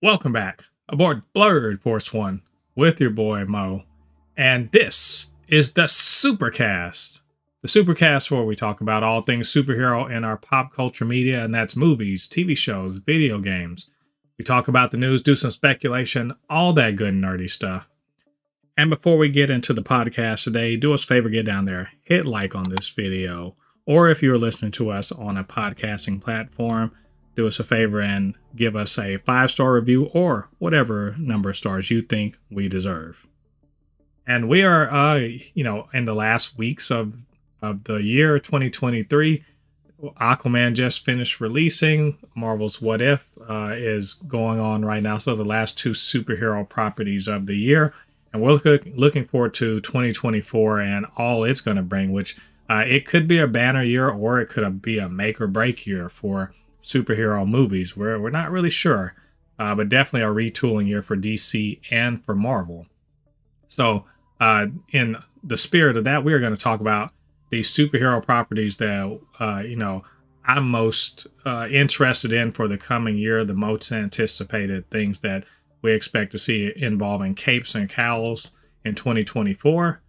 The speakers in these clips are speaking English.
Welcome back aboard Blurred Force One with your boy Mo, and this is the Supercast. The Supercast where we talk about all things superhero in our pop culture media, and that's movies, TV shows, video games. We talk about the news, do some speculation, all that good nerdy stuff. And before we get into the podcast today, do us a favor, get down there, hit like on this video, or if you're listening to us on a podcasting platform, do us a favor and give us a 5-star review or whatever number of stars you think we deserve. And we are, in the last weeks of the year 2023. Aquaman just finished releasing. Marvel's What If is going on right now. So the last two superhero properties of the year. And we're looking forward to 2024 and all it's going to bring, which it could be a banner year or it could be a make or break year for superhero movies. We're not really sure, but definitely a retooling year for DC and for Marvel. So in the spirit of that, we are going to talk about these superhero properties that I'm most interested in for the coming year, the most anticipated things that we expect to see involving capes and cowls in 2024.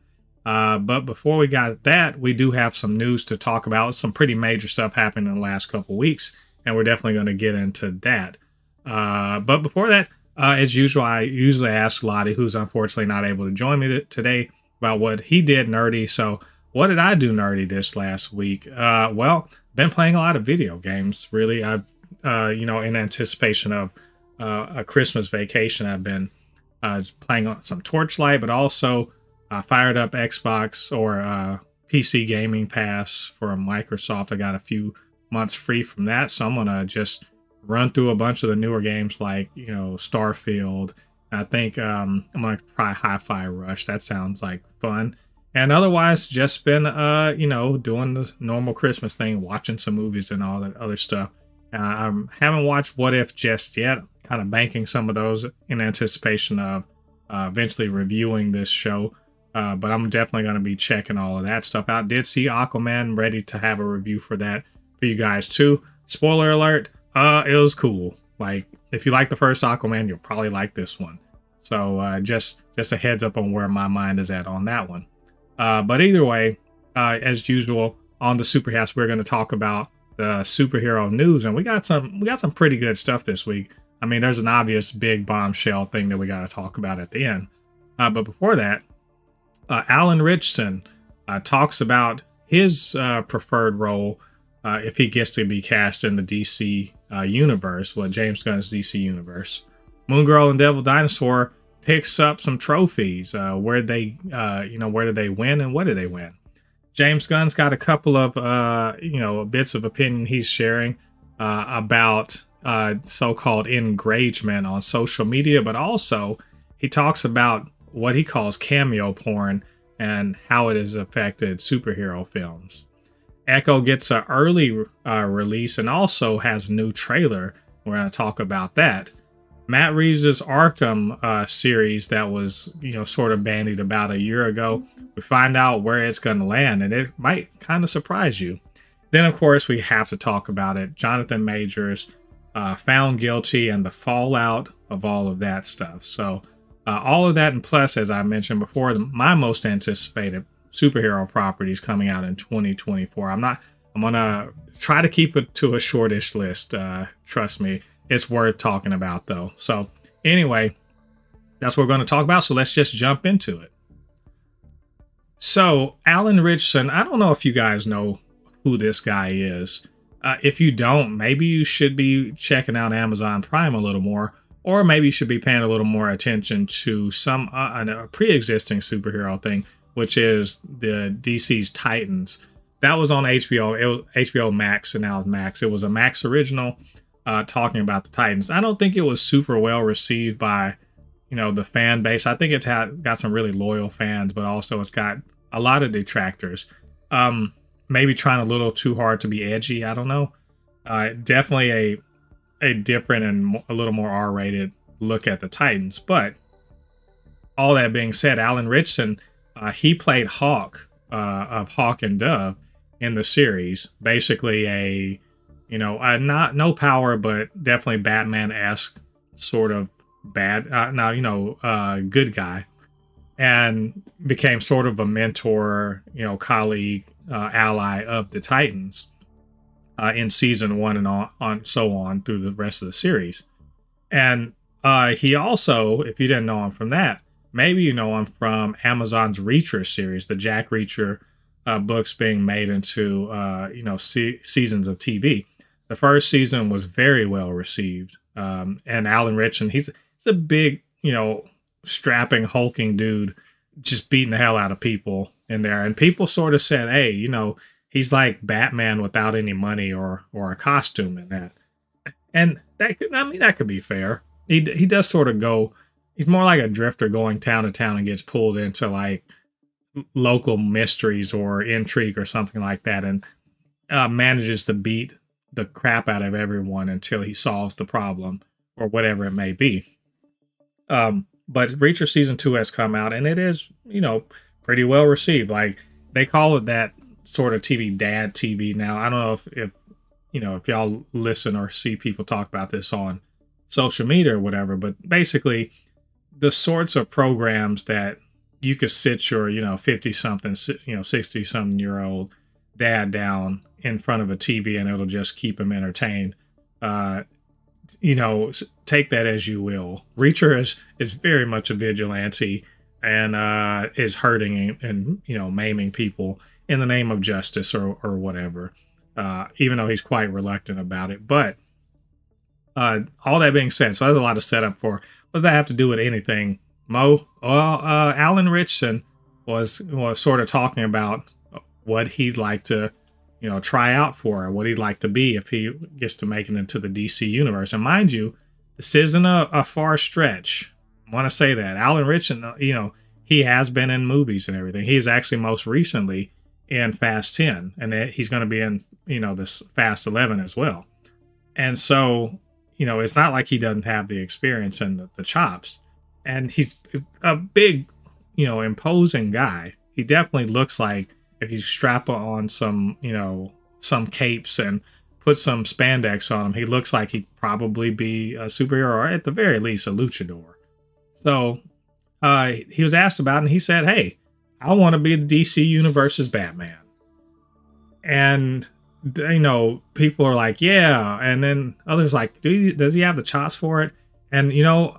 But before we got that, we do have some news to talk about. Some pretty major stuff happened in the last couple weeks, and we're definitely going to get into that. But before that, as usual, I usually ask Lottie, who's unfortunately not able to join me today, about what he did nerdy. So what did I do nerdy this last week? Well, been playing a lot of video games, really. I've, in anticipation of a Christmas vacation, I've been playing on some Torchlight, but also fired up Xbox or PC Gaming Pass for Microsoft. I got a few months free from that, so I'm gonna just run through a bunch of the newer games like Starfield. I think I'm gonna try Hi-Fi Rush. That sounds like fun. And otherwise, just been doing the normal Christmas thing, watching some movies and all that other stuff. I haven't watched What If just yet. Kind of banking some of those in anticipation of eventually reviewing this show. But I'm definitely going to be checking all of that stuff out. Did see Aquaman, ready to have a review for that for you guys too. Spoiler alert, it was cool. Like, if you like the first Aquaman, you'll probably like this one. So just a heads up on where my mind is at on that one. But either way, as usual, on the Supercast, we're going to talk about the superhero news, and we got some pretty good stuff this week. I mean, there's an obvious big bombshell thing that we got to talk about at the end. But before that, Alan Ritchson talks about his preferred role if he gets to be cast in the DC universe, James Gunn's DC universe. Girl and Devil Dinosaur picks up some trophies. Where did they win and what did they win? James Gunn's got a couple of bits of opinion he's sharing about so-called engagement on social media, but also he talks about what he calls cameo porn and how it has affected superhero films. Echo gets an early release and also has a new trailer. We're going to talk about that. Matt Reeves' Arkham series that was, sort of bandied about a year ago. We find out where it's going to land, and it might kind of surprise you. Then, of course, we have to talk about it. Jonathan Majors found guilty and the fallout of all of that stuff. So all of that, and plus, as I mentioned before, my most anticipated superhero properties coming out in 2024. I'm gonna try to keep it to a shortish list. Trust me, it's worth talking about though. So anyway, that's what we're going to talk about. So let's just jump into it. So Alan Ritchson, I don't know if you guys know who this guy is. If you don't, maybe you should be checking out Amazon Prime a little more. Or maybe you should be paying a little more attention to some a pre-existing superhero thing, which is the DC's Titans. That was on HBO. It was HBO Max, and now it's Max. It was a Max original talking about the Titans. I don't think it was super well received by the fan base. I think it's got some really loyal fans, but also it's got a lot of detractors. Maybe trying a little too hard to be edgy. I don't know. Definitely a different and a little more R-rated look at the Titans. But all that being said, Alan Ritchson, he played Hawk of Hawk and Dove in the series. Basically a not no power, but definitely Batman-esque sort of bad, good guy, and became sort of a mentor, colleague, ally of the Titans in season 1 and on so on through the rest of the series. And he also, if you didn't know him from that, maybe you know him from Amazon's Reacher series, the Jack Reacher books being made into seasons of TV. The first season was very well received, and Alan Ritchson, he's a big, strapping, hulking dude, just beating the hell out of people in there. And people sort of said, hey, he's like Batman without any money or a costume in that. And that could be fair. He does sort of go, he's more like a drifter going town to town and gets pulled into like local mysteries or intrigue or something like that, and manages to beat the crap out of everyone until he solves the problem or whatever it may be. But Reacher season 2 has come out, and it is, pretty well received. Like, they call it that sort of TV, dad TV now. I don't know if y'all listen or see people talk about this on social media or whatever, but basically the sorts of programs that you could sit your, 50-something, 60-something-year-old dad down in front of a TV and it'll just keep him entertained. Take that as you will. Reacher is very much a vigilante and is hurting and maiming people in the name of justice or whatever, even though he's quite reluctant about it. But all that being said, so there's a lot of setup for, what does that have to do with anything, Mo? Well, Alan Ritchson was sort of talking about what he'd like to, try out for, what he'd like to be if he gets to make it into the DC universe. And mind you, this isn't a far stretch. I want to say that. Alan Ritchson, he has been in movies and everything. He is actually most recently in Fast 10, and he's going to be in, this Fast 11 as well. And so, it's not like he doesn't have the experience and the chops. And he's a big, imposing guy. He definitely looks like, if you strap on some, some capes and put some spandex on him, he looks like he'd probably be a superhero, or at the very least a luchador. So he was asked about it, and he said, hey, I want to be the DC Universe's Batman. And, people are like, yeah. And then others like, does he have the chops for it? And,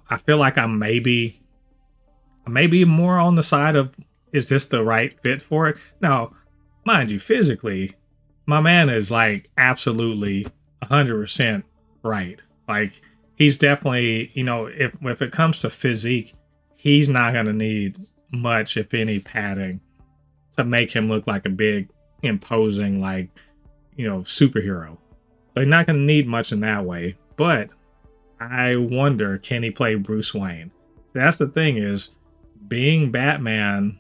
I feel like I may be more on the side of, is this the right fit for it? Now, mind you, physically, my man is like absolutely 100% right. Like, he's definitely, if it comes to physique, he's not going to need much, if any, padding to make him look like a big, imposing, like, superhero. So he's not going to need much in that way. But I wonder, can he play Bruce Wayne? That's the thing, is being Batman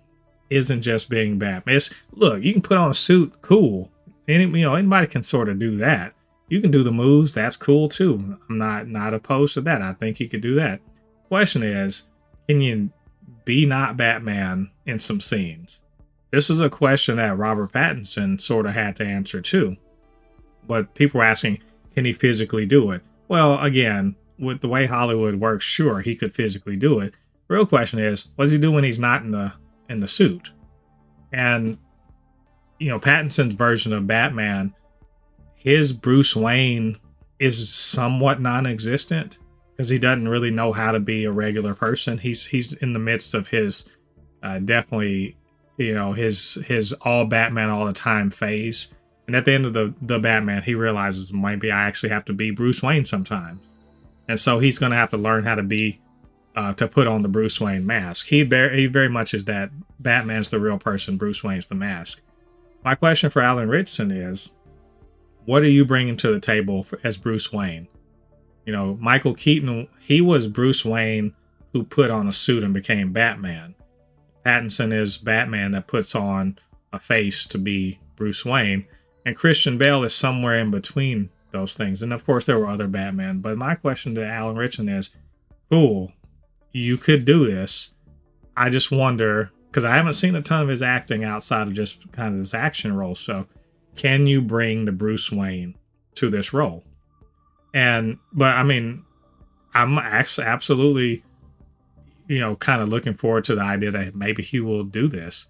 isn't just being Batman. Look, you can put on a suit, cool. Anybody can sort of do that. You can do the moves, that's cool too. I'm not opposed to that. I think he could do that. Question is, can you be not Batman in some scenes? This is a question that Robert Pattinson sort of had to answer too. But people were asking, can he physically do it? Well, again, with the way Hollywood works, sure, he could physically do it. The real question is, what does he do when he's not in the suit? And, Pattinson's version of Batman, his Bruce Wayne is somewhat non-existent because he doesn't really know how to be a regular person. He's in the midst of his definitely, his all Batman all the time phase. And at the end of the Batman, he realizes maybe I actually have to be Bruce Wayne sometimes. And so he's going to have to learn how to be, to put on the Bruce Wayne mask. He very much is that Batman's the real person, Bruce Wayne's the mask. My question for Alan Ritchson is, what are you bringing to the table as Bruce Wayne? Michael Keaton, he was Bruce Wayne who put on a suit and became Batman. Pattinson is Batman that puts on a face to be Bruce Wayne. And Christian Bale is somewhere in between those things. And of course, there were other Batman. But my question to Alan Ritchson is, cool, you could do this. I just wonder, because I haven't seen a ton of his acting outside of just kind of this action role. So can you bring the Bruce Wayne to this role? But I mean, I'm actually absolutely, kind of looking forward to the idea that maybe he will do this.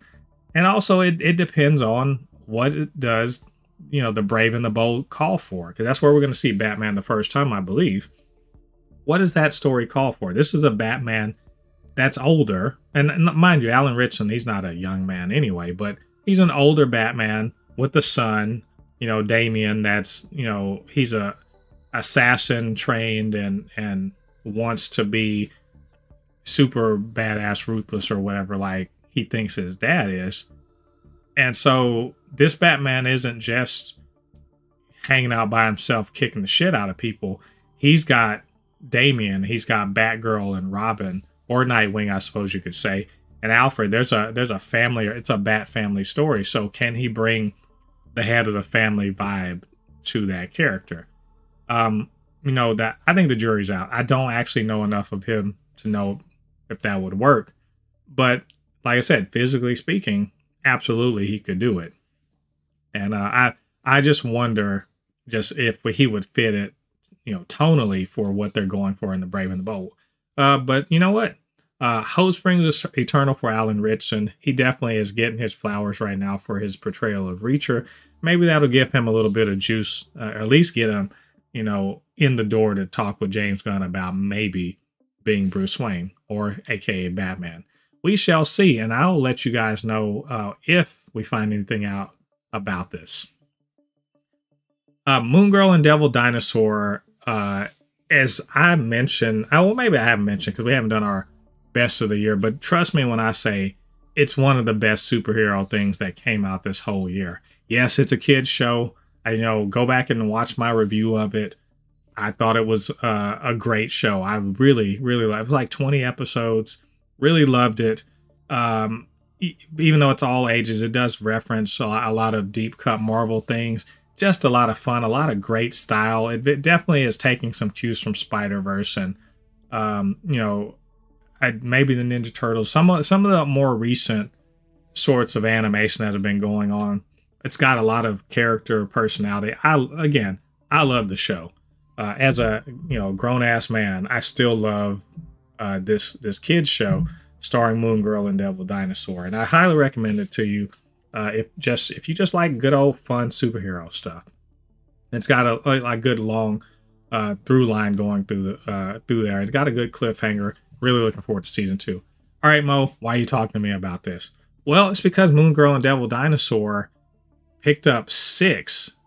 And also, it depends on what it does, the Brave and the Bold call for, because that's where we're going to see Batman the first time, I believe. What does that story call for? This is a Batman that's older, and mind you, Alan Ritchson, he's not a young man anyway, but he's an older Batman with the son, Damian, that's, he's a assassin trained and wants to be super badass, ruthless, or whatever, like he thinks his dad is. And so this Batman isn't just hanging out by himself, kicking the shit out of people. He's got Damian, he's got Batgirl and Robin, or Nightwing, I suppose you could say, and Alfred. There's a family, it's a Bat family story. So can he bring the head of the family vibe to that character? That I think the jury's out. I don't actually know enough of him to know if that would work. But like I said, physically speaking, absolutely he could do it. And I just wonder just if he would fit it, tonally for what they're going for in the Brave and the Bold. But you know what? Hope springs eternal for Alan Ritchson. He definitely is getting his flowers right now for his portrayal of Reacher. Maybe that'll give him a little bit of juice, or at least get him, in the door to talk with James Gunn about maybe being Bruce Wayne, or aka Batman. We shall see, and I'll let you guys know if we find anything out about this. Moon Girl and Devil Dinosaur, as I mentioned, maybe I haven't mentioned because we haven't done our best of the year, but trust me when I say it's one of the best superhero things that came out this whole year. Yes, it's a kid's show. Go back and watch my review of it. I thought it was a great show. I really, really loved it. It was like 20 episodes. Really loved it. Even though it's all ages, it does reference a lot of deep cut Marvel things. Just a lot of fun, a lot of great style. It definitely is taking some cues from Spider-Verse and, maybe the Ninja Turtles. Some of the more recent sorts of animation that have been going on. It's got a lot of character, personality. I love the show. As a grown-ass man, I still love this kids show starring Moon Girl and Devil Dinosaur, and I highly recommend it to you if you just like good old fun superhero stuff. It's got a good long through line going through there. It's got a good cliffhanger. Really looking forward to season 2. All right, Mo, why are you talking to me about this? Well, it's because Moon Girl and Devil Dinosaur picked up 6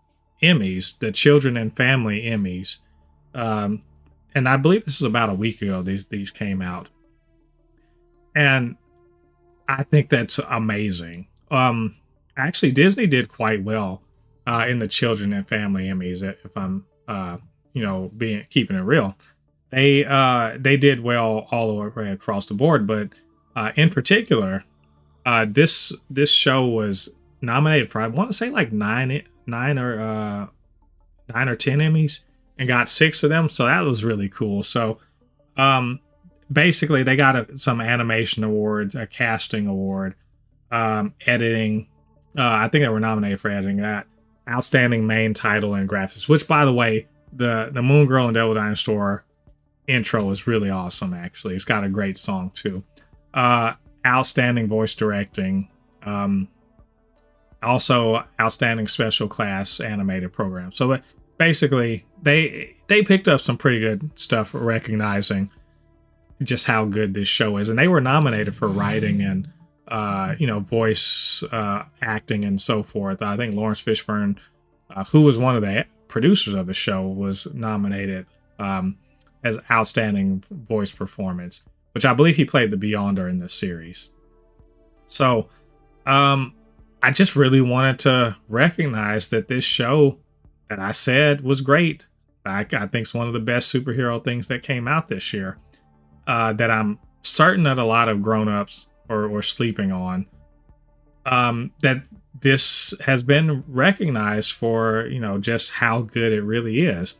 Emmys, the Children and Family Emmys. And I believe this is about a week ago these came out. And I think that's amazing. Actually, Disney did quite well in the Children and Family Emmys, if I'm keeping it real. They did well all the way across the board, but in particular, this show was nominated for, I want to say, like 9 or 10 Emmys, and got 6 of them. So that was really cool. So basically, they got some animation awards, a casting award, editing. I think they were nominated for editing that. Outstanding main title and graphics, which, by the way, the Moon Girl and Devil Dinosaur intro is really awesome, actually. It's got a great song, too. Outstanding voice directing. Also, outstanding special class animated program. So basically, they picked up some pretty good stuff, recognizing just how good this show is. And they were nominated for writing and voice acting and so forth. I think Lawrence Fishburne, who was one of the producers of the show, was nominated as outstanding voice performance, which I believe he played the Beyonder in this series. So I just really wanted to recognize that this show that I said was great. I think it's one of the best superhero things that came out this year, that I'm certain that a lot of grown-ups or sleeping on, that this has been recognized for, just how good it really is.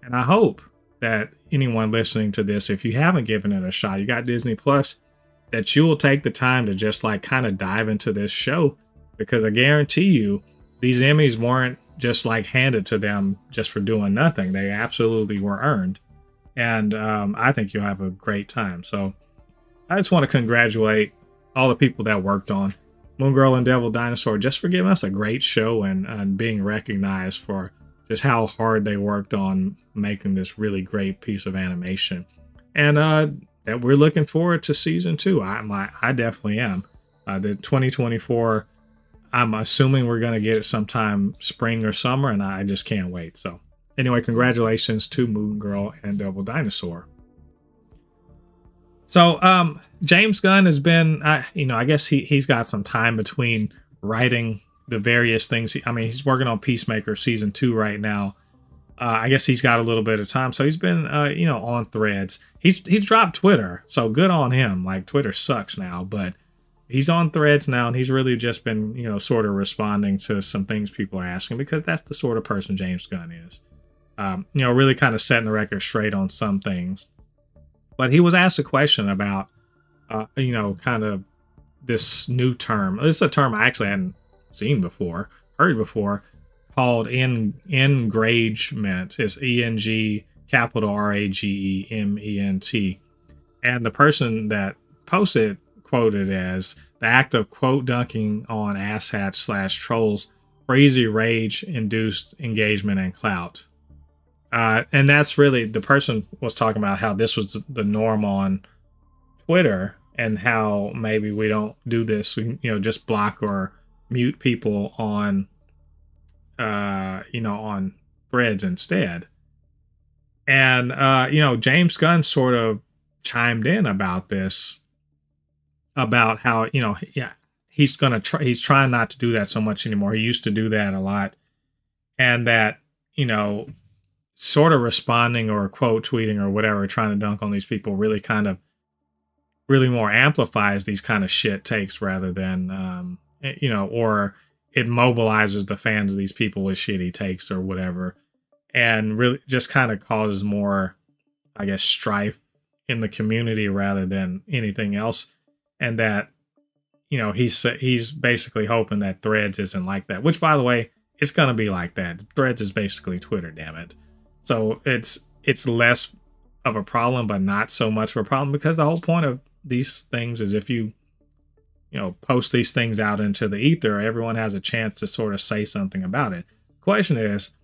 And I hope that anyone listening to this, if you haven't given it a shot, you got Disney Plus, that you will take the time to just kind of dive into this show, because I guarantee you these Emmys weren't just handed to them just for doing nothing. They absolutely were earned. and I think you'll have a great time. So I just want to congratulate all the people that worked on Girl and Devil Dinosaur just for giving us a great show and being recognized for just how hard they worked on making this really great piece of animation. And that we're looking forward to season 2. I definitely am. The 2024, I'm assuming we're going to get it sometime spring or summer, and I just can't wait. So anyway, congratulations to Moon Girl and Devil Dinosaur. So James Gunn has been, I guess he's got some time between writing the various things. He's working on Peacemaker season 2 right now. I guess he's got a little bit of time, so he's been, on Threads. He's dropped Twitter, so good on him. Like, Twitter sucks now, but he's on Threads now, and he's really just been, sort of responding to some things people are asking, because that's the sort of person James Gunn is. Really kind of setting the record straight on some things. But he was asked a question about, kind of this new term. It's a term I actually hadn't seen before, heard before, called engragement. It's E-N-G capital R-A-G-E-M-E-N-T. And the person that posted quoted as the act of quote dunking on asshats / trolls for easy rage-induced engagement and clout. And that's really, the person was talking about how this was the norm on Twitter and how maybe we don't do this, just block or mute people on, on Threads instead. And, James Gunn sort of chimed in about this, about how, he's trying not to do that so much anymore. He used to do that a lot. And that, sort of responding or quote tweeting or whatever, trying to dunk on these people really more amplifies these kind of shit takes rather than, or it mobilizes the fans of these people with shitty takes or whatever, and really just kind of causes more, I guess, strife in the community rather than anything else. And that, he's basically hoping that Threads isn't like that, which, by the way, it's going to be like that. Threads is basically Twitter, damn it. So it's less of a problem, but not so much of a problem, because the whole point of these things is if you post these things out into the ether, everyone has a chance to sort of say something about it. The question is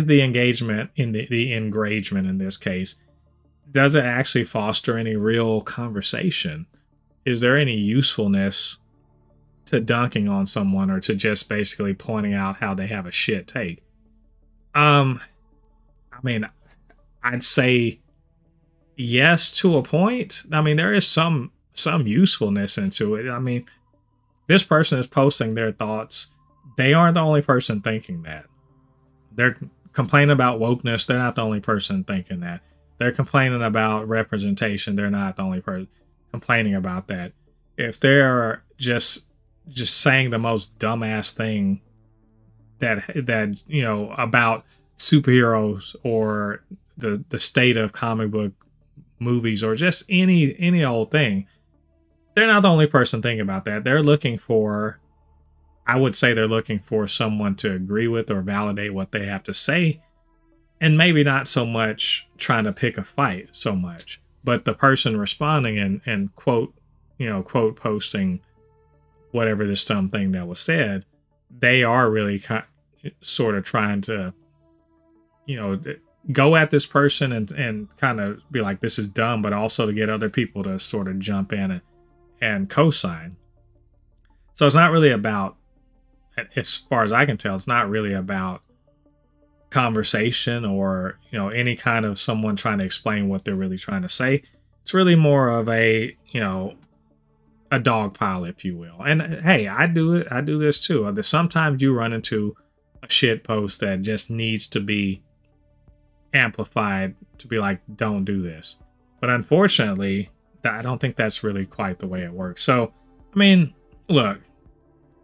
the engagement in the engagement in this case, does it actually foster any real conversation? Is there any usefulness to dunking on someone or to just basically pointing out how they have a shit take? I'd say yes to a point. There is some usefulness into it. This person is posting their thoughts. They aren't the only person thinking that. They're complaining about wokeness. They're not the only person thinking that. They're complaining about representation. They're not the only person complaining about that. If they're just saying the most dumbass thing that about superheroes or the state of comic book movies or just any old thing, they're not the only person thinking about that. They're looking for, I would say they're looking for someone to agree with or validate what they have to say, and maybe not so much trying to pick a fight so much, but the person responding and quote posting whatever this dumb thing that was said, they are really sort of trying to go at this person and kind of be like, this is dumb, but also to get other people to sort of jump in and co-sign. So it's not really about, as far as I can tell, it's not really about conversation or, any kind of someone trying to explain what they're really trying to say. It's really more of a dog pile, if you will. And hey, I do it. I do this too. Sometimes you run into a shit post that just needs to be amplified to be like, don't do this. But unfortunately, I don't think that's really quite the way it works. So, look,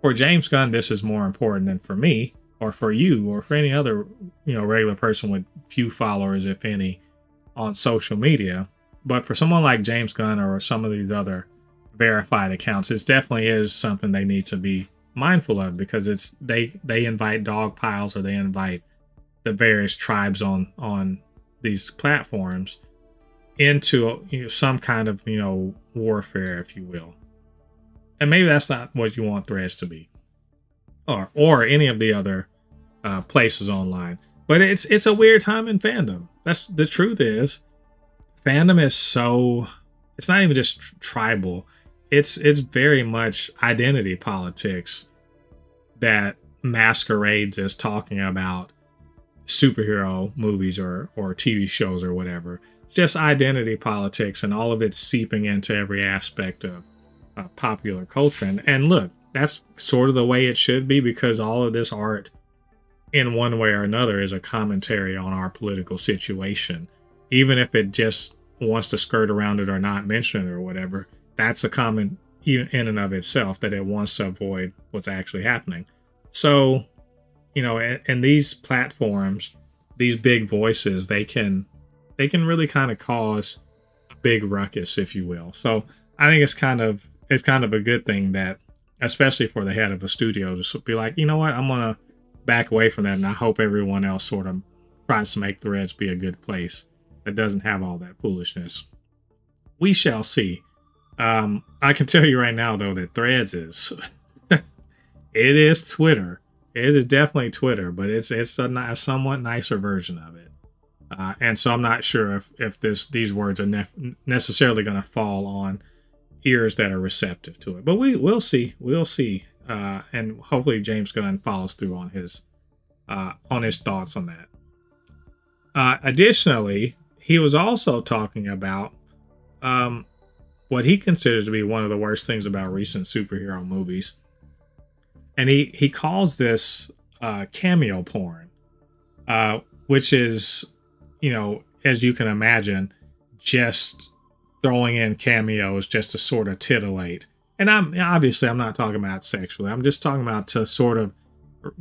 for James Gunn, this is more important than for me or for you or for any other, regular person with few followers, if any, on social media. But for someone like James Gunn or some of these other verified accounts, it definitely is something they need to be mindful of, because they invite dog piles, or they invite the various tribes on these platforms into some kind of warfare, if you will. And maybe that's not what you want Threads to be, or any of the other places online. But it's a weird time in fandom. That's the truth. Is fandom is so, it's not even just tribal. It's very much identity politics that masquerades as talking about superhero movies or TV shows or whatever. It's just identity politics, and all of it's seeping into every aspect of popular culture. And look, that's sort of the way it should be, because all of this art, in one way or another, is a commentary on our political situation. Even if it just wants to skirt around it or not mention it or whatever, that's a comment in and of itself, that it wants to avoid what's actually happening. So, and these platforms, these big voices, they can really kind of cause a big ruckus, if you will. So I think it's kind of a good thing that, especially for the head of a studio, to be like, you know what, I'm gonna back away from that, and I hope everyone else sort of tries to make Threads be a good place that doesn't have all that foolishness. We shall see. I can tell you right now, though, that Threads is it is Twitter. It is definitely Twitter, but it's a somewhat nicer version of it. And so I'm not sure if these words are necessarily going to fall on ears that are receptive to it. But we'll see. We'll see. And hopefully James Gunn follows through on his thoughts on that. Additionally, he was also talking about what he considers to be one of the worst things about recent superhero movies. And he calls this cameo porn, which is, as you can imagine, just throwing in cameos just to sort of titillate. And I'm not talking about sexually. I'm just talking about to sort of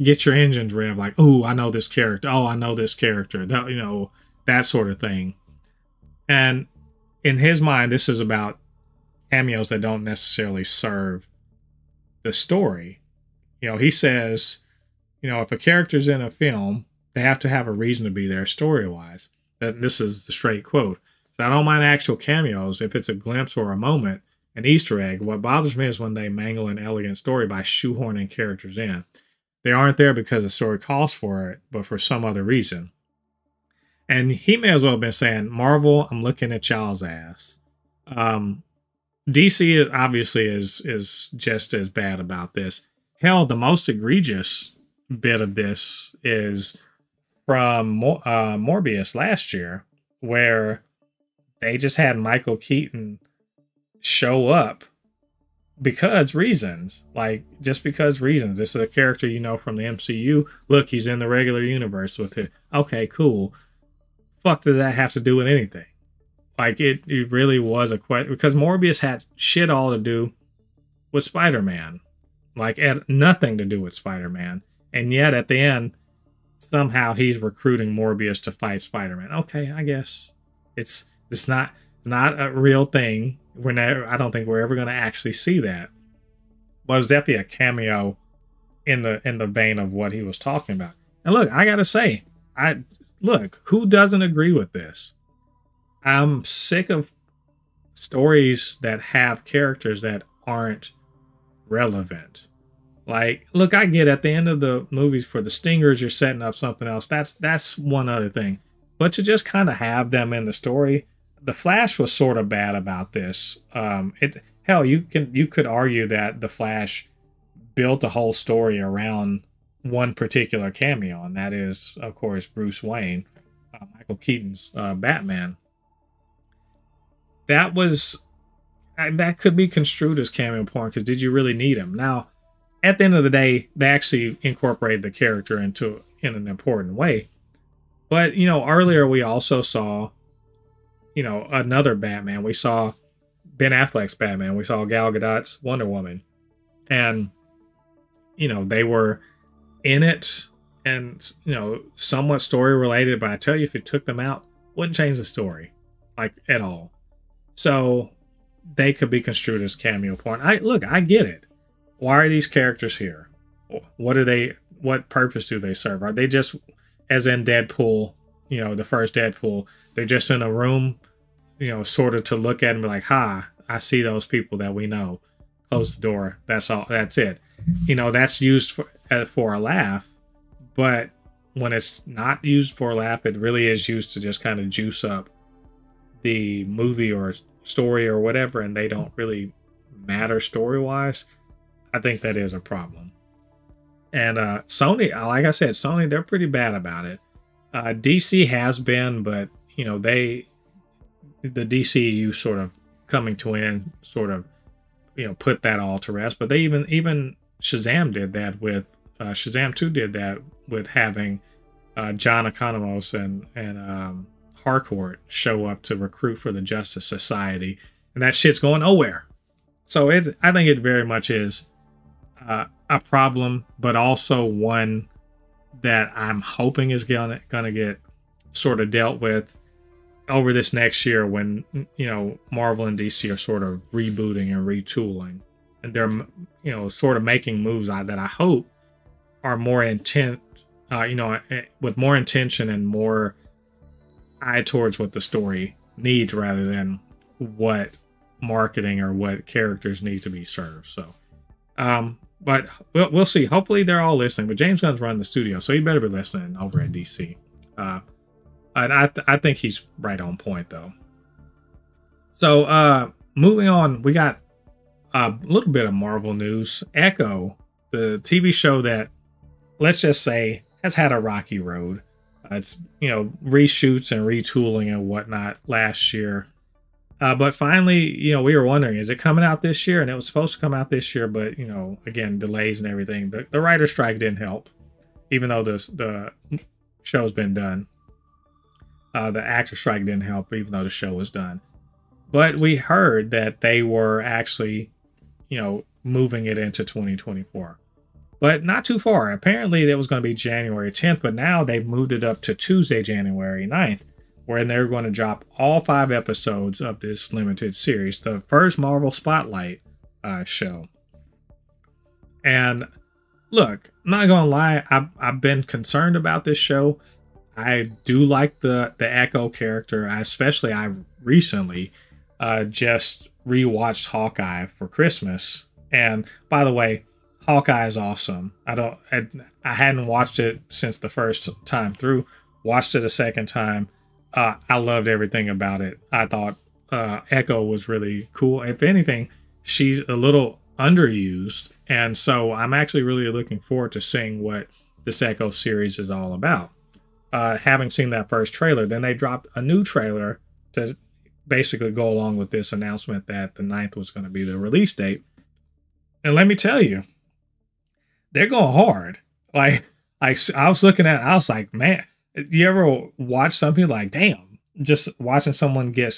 get your engines rev, like, oh, I know this character. Oh, I know this character. That, that sort of thing. And in his mind, this is about cameos that don't necessarily serve the story. He says, if a character's in a film, they have to have a reason to be there story-wise. This is the straight quote. So I don't mind actual cameos if it's a glimpse or a moment, an Easter egg. What bothers me is when they mangle an elegant story by shoehorning characters in. They aren't there because the story calls for it, but for some other reason. And he may as well have been saying, Marvel, I'm looking at y'all's ass. DC obviously is just as bad about this. Hell, the most egregious bit of this is from Morbius last year, where they just had Michael Keaton show up because reasons. Like, just because reasons. This is a character from the MCU. Look, he's in the regular universe with it. Okay, cool. Fuck does that have to do with anything? Like, it really was a question, because Morbius had shit all to do with Spider-Man. Like, had nothing to do with Spider-Man. And yet, at the end, somehow he's recruiting Morbius to fight Spider-Man. Okay, I guess. It's not a real thing. I don't think we're ever going to actually see that. But it was definitely a cameo in the vein of what he was talking about. And look, I got to say, who doesn't agree with this? I'm sick of stories that have characters that aren't relevant. Like, look, I get at the end of the movies for the stingers, you're setting up something else. That's one other thing. But to just kind of have them in the story, the Flash was sort of bad about this. You could argue that the Flash built a whole story around one particular cameo, and that is, of course, Bruce Wayne, Michael Keaton's Batman. That could be construed as cameo porn, because did you really need him? Now, at the end of the day, they actually incorporated the character in an important way. But, earlier we also saw, another Batman. We saw Ben Affleck's Batman. We saw Gal Gadot's Wonder Woman. And, they were in it and, somewhat story related. But I tell you, if you took them out, wouldn't change the story, like, at all. So they could be construed as cameo porn. I get it. Why are these characters here? What purpose do they serve? Are they just, as in Deadpool, the first Deadpool, they're just in a room, sort of to look at and be like, ha, I see those people that we know. Close the door. That's all. That's it. That's used for a laugh, but when it's not used for a laugh, it really is used to just kind of juice up the movie or story or whatever, and they don't really matter story-wise. I think that is a problem. And Sony, like I said, Sony, they're pretty bad about it. DC has been, but the DCU sort of coming to an end, sort of put that all to rest. But they even Shazam did that with Shazam 2 did that with having John Economos and Harcourt show up to recruit for the Justice Society, and that shit's going nowhere. So I think it very much is a problem, but also one that I'm hoping is gonna get sort of dealt with over this next year when Marvel and DC are sort of rebooting and retooling, and they're sort of making moves that I hope are more intent, with more intention and more eye towards what the story needs rather than what marketing or what characters need to be served. So but we'll see. Hopefully they're all listening, but James Gunn's running the studio, so he better be listening over at DC. And I think he's right on point though. So moving on, we got a little bit of Marvel news. Echo, the TV show that, let's just say, has had a rocky road. It's reshoots and retooling and whatnot last year. But finally, we were wondering, is it coming out this year? And it was supposed to come out this year, but, again, delays and everything. The writer's strike didn't help, even though the show's been done. The actor strike didn't help, even though the show was done. But we heard that they were actually, moving it into 2024. But not too far. Apparently, it was going to be January 10th, but now they've moved it up to Tuesday, January 9th. Where they're going to drop all 5 episodes of this limited series, the first Marvel Spotlight show. And look, I'm not gonna lie, I've been concerned about this show. I do like the Echo character. I recently just rewatched Hawkeye for Christmas, and by the way, Hawkeye is awesome. I hadn't watched it since the first time through. Watched it a second time. I loved everything about it. I thought Echo was really cool. If anything, she's a little underused. And so I'm actually really looking forward to seeing what this Echo series is all about. Having seen that first trailer, then they dropped a new trailer to basically go along with this announcement that the 9th was going to be the release date. And let me tell you, they're going hard. Like I was looking at it, I was like, man, you ever watch something like, damn, just watching someone get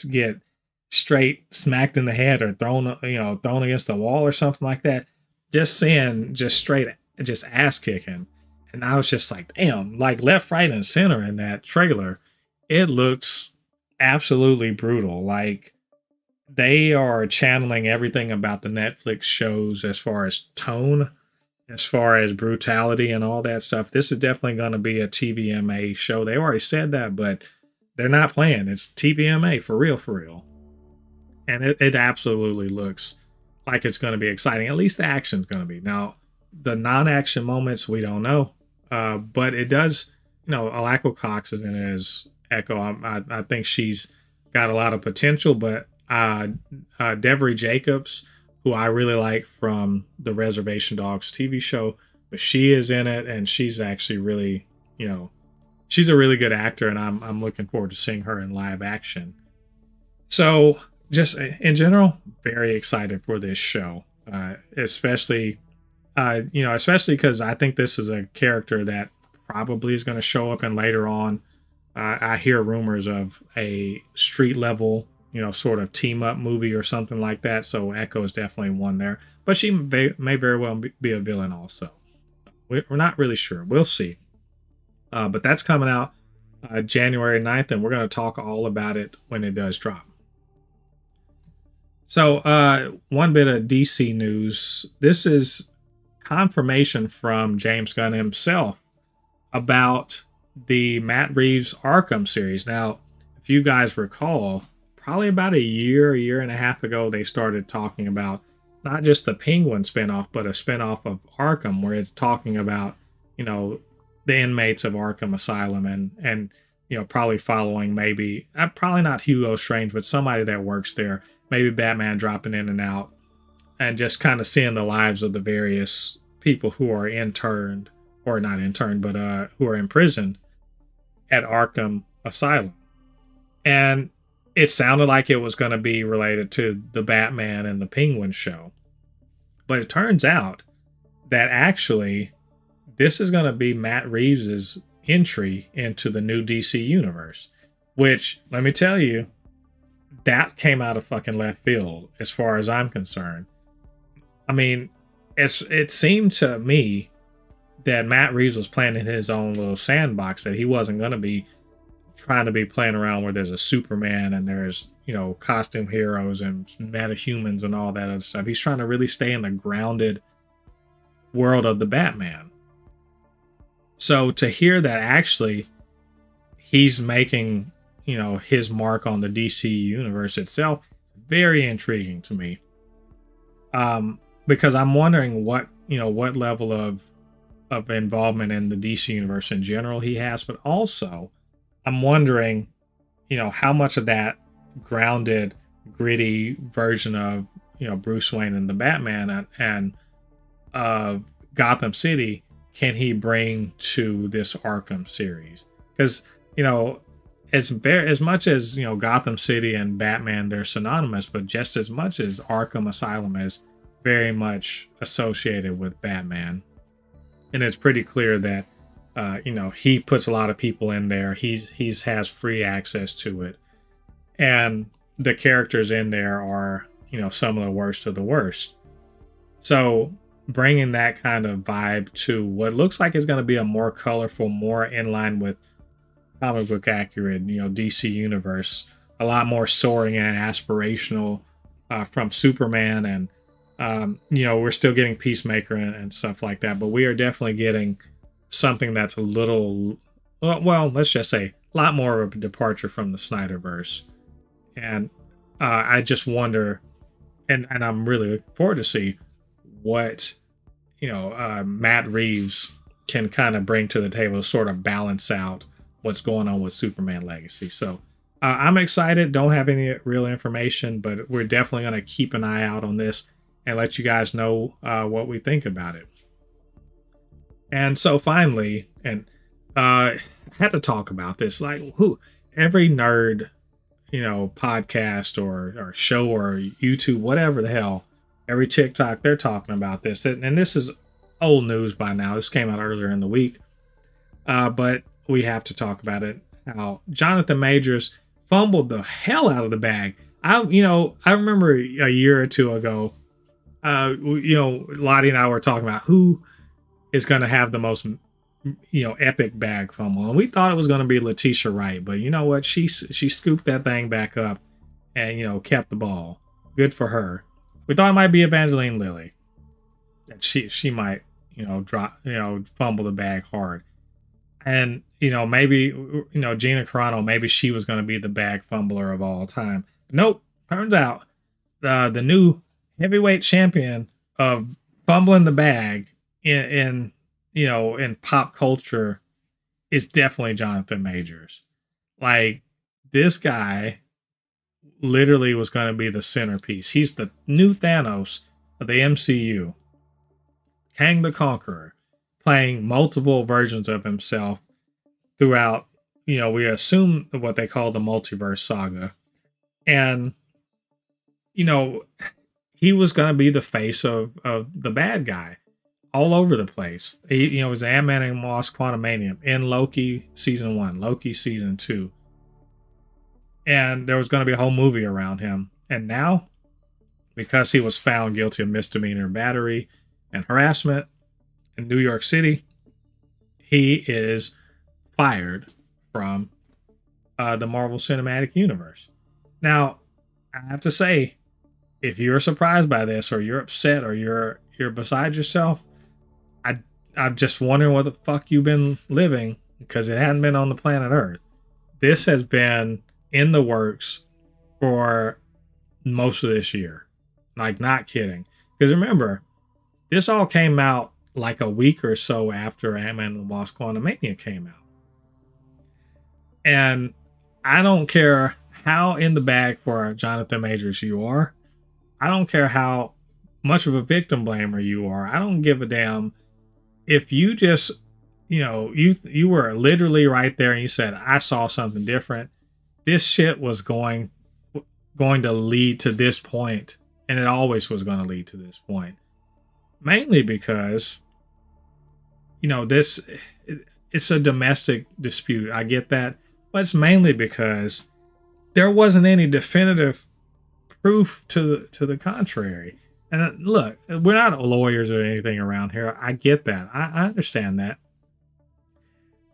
straight smacked in the head or thrown against the wall or something like that, just seeing straight ass kicking. And I was just like, damn, like left, right, and center in that trailer, it looks absolutely brutal. Like they are channeling everything about the Netflix shows as far as tone, as far as brutality and all that stuff. This is definitely going to be a TVMA show. They already said that, but they're not playing. It's TVMA for real, for real. And it absolutely looks like it's going to be exciting. At least the action's going to be. Now, the non-action moments, we don't know. But it does, Alako Cox is in it as Echo. I think she's got a lot of potential, but Devery Jacobs, who I really like from the Reservation Dogs TV show, but she is in it, and she's actually really, she's a really good actor, and I'm looking forward to seeing her in live action. So, just in general, very excited for this show, especially because I think this is a character that probably is going to show up, and later on, I hear rumors of a street level, sort of team up movie or something like that. So Echo is definitely one there, but she may very well be a villain also. We're not really sure. We'll see. But that's coming out January 9th, and we're going to talk all about it when it does drop. So one bit of DC news. This is confirmation from James Gunn himself about the Matt Reeves Arkham series. Now, if you guys recall, probably about a year and a half ago, they started talking about not just the Penguin spinoff, but a spinoff of Arkham, where it's talking about, you know, the inmates of Arkham Asylum and you know, probably following maybe, probably not Hugo Strange, but somebody that works there, maybe Batman dropping in and out, and just kind of seeing the lives of the various people who are interned, or not interned, but who are imprisoned at Arkham Asylum. And it sounded like it was going to be related to the Batman and the Penguin show. But it turns out that actually this is going to be Matt Reeves' entry into the new DC universe, which, let me tell you, that came out of fucking left field as far as I'm concerned. I mean, it seemed to me that Matt Reeves was playing in his own little sandbox, that he wasn't going to be trying to be playing around where there's a Superman and there's, you know, costume heroes and metahumans and all that other stuff. He's trying to really stay in the grounded world of the Batman. So to hear that actually he's making, you know, his mark on the DC universe itself, very intriguing to me. Because I'm wondering what, you know, what level of involvement in the DC universe in general he has, but also I'm wondering, you know, how much of that grounded, gritty version of, you know, Bruce Wayne and the Batman and Gotham City can he bring to this Arkham series? Because, you know, as much as, you know, Gotham City and Batman, they're synonymous, but just as much as Arkham Asylum is very much associated with Batman. And it's pretty clear that, you know, he puts a lot of people in there. He's has free access to it. And the characters in there are, you know, some of the worst of the worst. So bringing that kind of vibe to what looks like is going to be a more colorful, more in line with comic book accurate, you know, DC universe, a lot more soaring and aspirational from Superman. And, you know, we're still getting Peacemaker and stuff like that, but we are definitely getting something that's a little, well, let's just say a lot more of a departure from the Snyderverse. And I just wonder, and I'm really looking forward to see what, you know, Matt Reeves can kind of bring to the table to sort of balance out what's going on with Superman Legacy. So I'm excited. Don't have any real information, but we're definitely going to keep an eye out on this and let you guys know what we think about it. And so finally, and I had to talk about this, like every nerd, you know, podcast or show or YouTube, whatever the hell, every TikTok, they're talking about this. And this is old news by now. This came out earlier in the week. But we have to talk about it. How Jonathan Majors fumbled the hell out of the bag. I remember a year or two ago, you know, Lottie and I were talking about who is going to have the most, you know, epic bag fumble. And we thought it was going to be Letitia Wright. But you know what? She scooped that thing back up and, you know, kept the ball. Good for her. We thought it might be Evangeline Lilly. That she might, you know, fumble the bag hard. And, you know, maybe, you know, Gina Carano, maybe she was going to be the bag fumbler of all time. But nope. Turns out the new heavyweight champion of fumbling the bag in you know, in pop culture is definitely Jonathan Majors. Like, this guy literally was going to be the centerpiece. He's the new Thanos of the MCU. Kang the Conqueror, playing multiple versions of himself throughout, you know, we assume what they call the multiverse saga. And, you know, he was going to be the face of the bad guy all over the place. He, you know, was Ant-Man and Wasp: Quantumania in Loki season 1, Loki season 2. And there was going to be a whole movie around him. And now, because he was found guilty of misdemeanor battery and harassment in New York City, he is fired from the Marvel Cinematic Universe. Now, I have to say, if you're surprised by this, or you're upset, or you're beside yourself, I'm just wondering what the fuck you've been living, because it hadn't been on the planet Earth. This has been in the works for most of this year. Like, not kidding. Because remember, this all came out like a week or so after Ant-Man and the Wasp: Quantumania came out. And I don't care how in the bag for Jonathan Majors you are. I don't care how much of a victim blamer you are. I don't give a damn if you just, you were literally right there and you said, I saw something different. This shit was going to lead to this point, and it always was going to lead to this point. Mainly because, it's a domestic dispute. I get that. But it's mainly because there wasn't any definitive proof to the contrary. And look, we're not lawyers or anything around here. I get that. I understand that.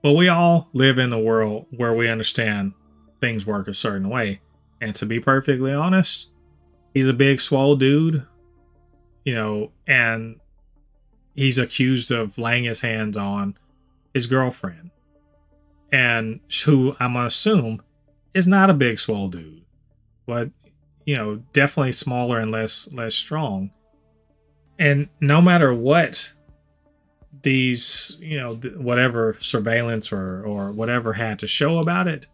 But we all live in a world where we understand things work a certain way. And to be perfectly honest, he's a big swole dude, and he's accused of laying his hands on his girlfriend. And who I'm going to assume is not a big swole dude, but, definitely smaller and less strong. And no matter what these, whatever surveillance or whatever had to show about it,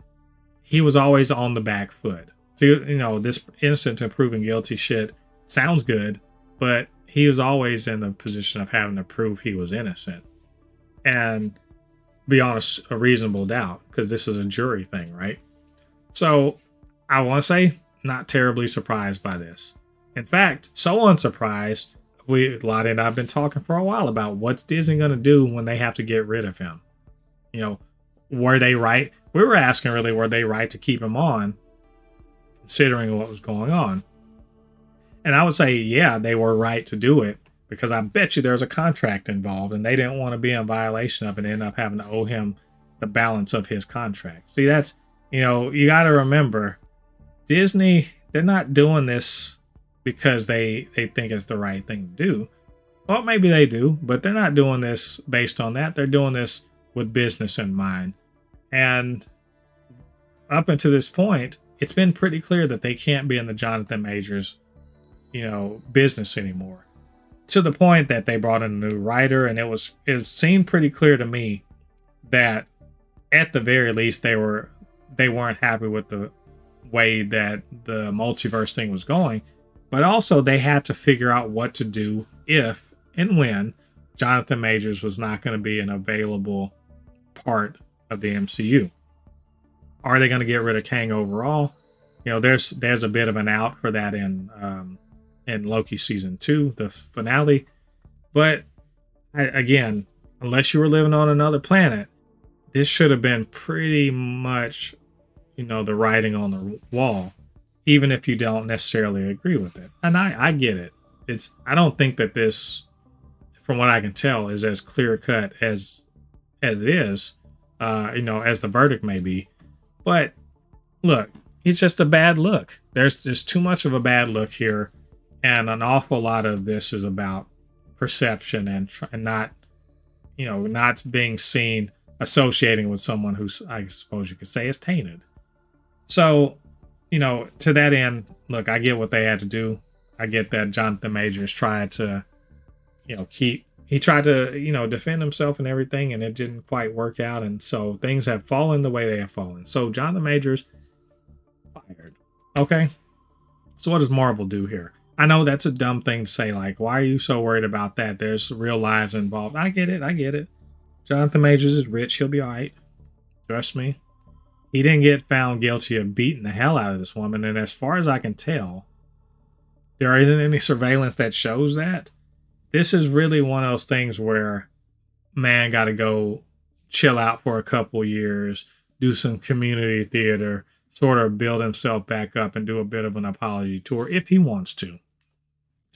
he was always on the back foot. So, this innocent and proven guilty shit sounds good, but he was always in the position of having to prove he was innocent. And beyond a reasonable doubt, because this is a jury thing, right? So I want to say, not terribly surprised by this. In fact, so unsurprised, Lottie and I have been talking for a while about what's Disney going to do when they have to get rid of him. Were they right? We were asking really, were they right to keep him on, considering what was going on? And I would say, yeah, they were right to do it, because I bet you there's a contract involved and they didn't want to be in violation of it and end up having to owe him the balance of his contract. See, that's, you got to remember, Disney, they're not doing this because they think it's the right thing to do. Well, maybe they do, but they're not doing this based on that. They're doing this with business in mind. And up until this point, it's been pretty clear that they can't be in the Jonathan Majors, business anymore. To the point that they brought in a new writer, and it seemed pretty clear to me that at the very least they weren't happy with the way that the multiverse thing was going, but also they had to figure out what to do if and when Jonathan Majors was not going to be an available part of the MCU. Are they going to get rid of Kang overall? There's a bit of an out for that in Loki season 2, the finale. But again, unless you were living on another planet, this should have been pretty much, the writing on the wall, even if you don't necessarily agree with it. And I get it. I don't think that this, from what I can tell, is as clear cut as it is, as the verdict may be. But look, it's just a bad look. There's too much of a bad look here. And an awful lot of this is about perception and not, not being seen associating with someone who I suppose you could say is tainted. So, to that end, look, I get what they had to do. I get that Jonathan Majors tried to, he tried to, defend himself and everything, and it didn't quite work out. And so things have fallen the way they have fallen. So Jonathan Majors fired. Okay. So what does Marvel do here? I know that's a dumb thing to say. Like, why are you so worried about that? There's real lives involved. I get it. Jonathan Majors is rich. He'll be all right. Trust me. He didn't get found guilty of beating the hell out of this woman. And as far as I can tell, there isn't any surveillance that shows that. This is really one of those things where man got to go chill out for a couple years, do some community theater, sort of build himself back up and do a bit of an apology tour if he wants to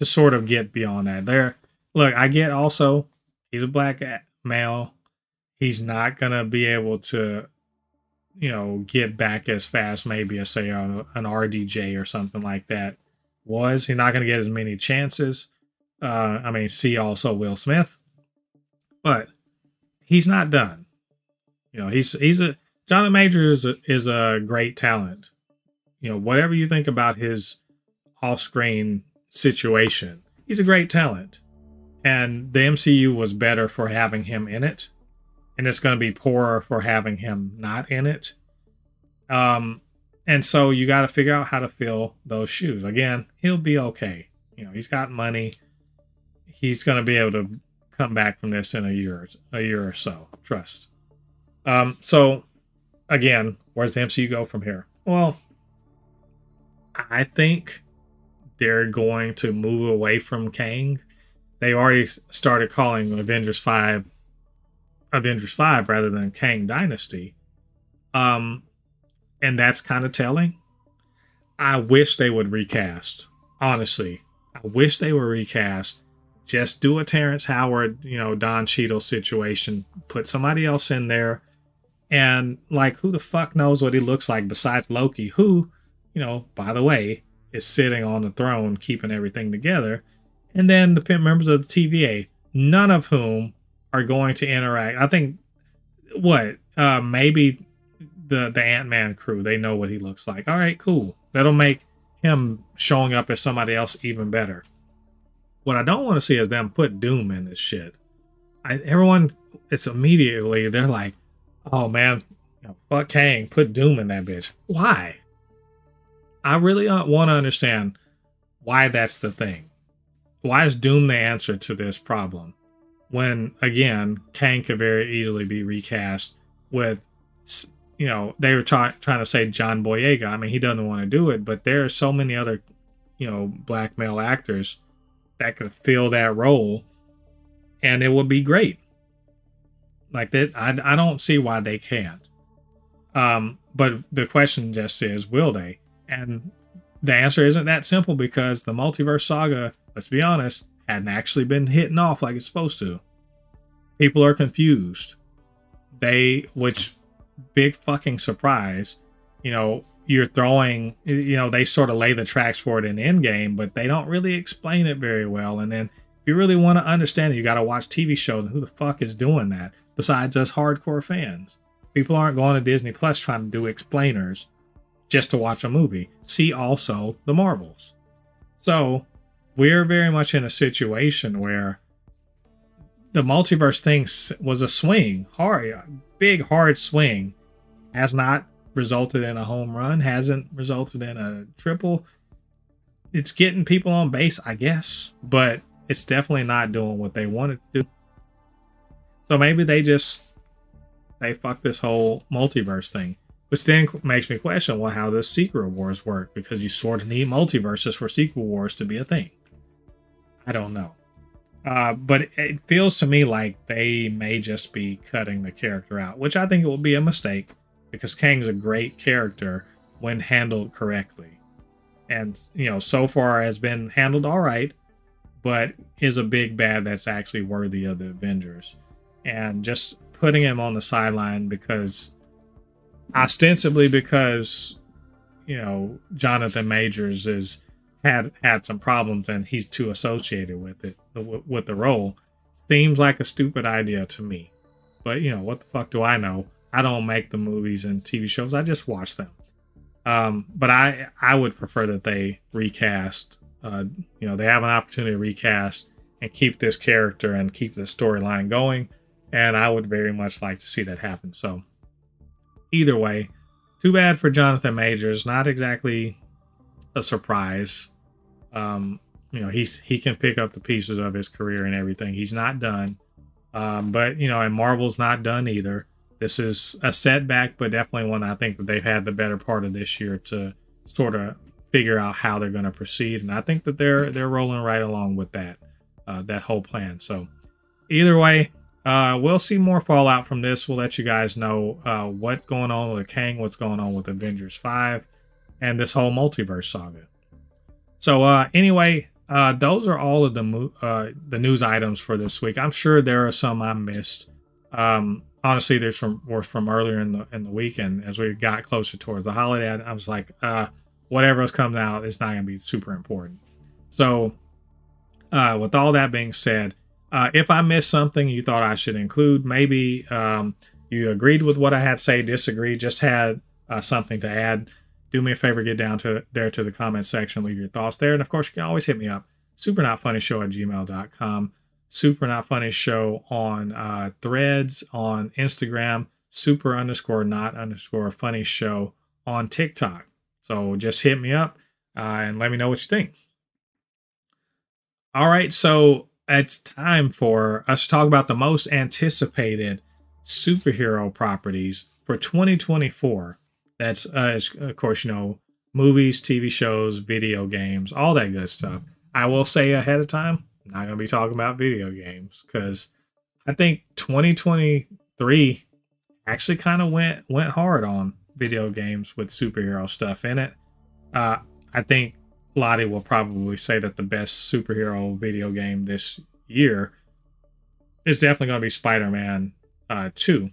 sort of get beyond that. Look, I get also he's a black male. He's not going to be able to, get back as fast maybe as say an RDJ or something like that was. He's not going to get as many chances. See also Will Smith, but he's not done. Jonathan Majors is a great talent. you know, whatever you think about his off-screen situation, he's a great talent. And the MCU was better for having him in it. And it's going to be poorer for having him not in it. And so you got to figure out how to fill those shoes. Again, he'll be okay. You know, he's got money. He's going to be able to come back from this in a year or so. Trust. So again, where's the MCU go from here? Well, I think they're going to move away from Kang. They already started calling Avengers 5 rather than Kang Dynasty. And that's kind of telling. I wish they would recast. Honestly, I wish they would recast. Just do a Terrence Howard, you know, Don Cheadle situation. Put somebody else in there. And, like, who the fuck knows what he looks like besides Loki, who, you know, by the way, is sitting on the throne, keeping everything together. And then the members of the TVA, none of whom are going to interact. I think, maybe the Ant-Man crew, they know what he looks like. All right, cool. That'll make him showing up as somebody else even better. What I don't want to see is them put Doom in this shit. Everyone, it's immediately, they're like, oh man, you know, fuck Kang, put Doom in that bitch. Why? I really want to understand why that's the thing. Why is Doom the answer to this problem? When, again, Kang could very easily be recast with, you know, they were trying to say John Boyega. I mean, he doesn't want to do it, but there are so many other, you know, black male actors that could fill that role, and it would be great. Like that, I don't see why they can't. But the question just is, will they? And the answer isn't that simple, because the multiverse saga, let's be honest, hadn't actually been hitting off like it's supposed to. People are confused. Which big fucking surprise, you know, you're throwing, you know, they sort of lay the tracks for it in Endgame, but they don't really explain it very well. And then if you really want to understand it, you got to watch TV shows. And who the fuck is doing that besides us hardcore fans? People aren't going to Disney Plus trying to do explainers just to watch a movie. See also the Marvels. So we're very much in a situation where the multiverse thing was a swing, big hard swing, has not resulted in a home run, hasn't resulted in a triple. It's getting people on base, I guess, but it's definitely not doing what they wanted to do. So maybe they fucked this whole multiverse thing, which then makes me question, well, how does Secret Wars work? Because you sort of need multiverses for Secret Wars to be a thing. I don't know. But it feels to me like they may just be cutting the character out, which I think it will be a mistake, because Kang's a great character when handled correctly. And, you know, so far has been handled all right, but is a big bad that's actually worthy of the Avengers. And just putting him on the sideline ostensibly because, you know, Jonathan Majors had some problems and he's too associated with it, with the role, seems like a stupid idea to me. But, you know, what the fuck do I know? I don't make the movies and TV shows. I just watch them. But I would prefer that they recast. You know, they have an opportunity to recast and keep this character and keep the storyline going. And I would very much like to see that happen. So either way, too bad for Jonathan Majors. Not exactly a surprise. You know, he can pick up the pieces of his career and everything. He's not done. But, you know, and Marvel's not done either. This is a setback, but definitely one I think that they've had the better part of this year to sort of figure out how they're going to proceed. And I think that they're rolling right along with that whole plan. So either way, we'll see more fallout from this. We'll let you guys know what's going on with Kang, what's going on with Avengers 5, and this whole multiverse saga. So anyway, those are all of the news items for this week. I'm sure there are some I missed. Honestly, there's were from earlier in the week, and as we got closer towards the holiday, I was like, whatever's coming out, it's not going to be super important. So with all that being said, if I missed something you thought I should include, maybe you agreed with what I had to say, disagreed, just had something to add, do me a favor, get down to the comment section, leave your thoughts there. And of course, you can always hit me up, supernotfunnyshow@gmail.com, supernotfunnyshow on Threads, on Instagram, super_not_funny show on TikTok. So just hit me up and let me know what you think. All right, so it's time for us to talk about the most anticipated superhero properties for 2024. That's, of course, you know, movies, TV shows, video games, all that good stuff. I will say ahead of time, I'm not going to be talking about video games because I think 2023 actually kind of went hard on video games with superhero stuff in it. I think Lottie will probably say that the best superhero video game this year is definitely going to be Spider-Man 2.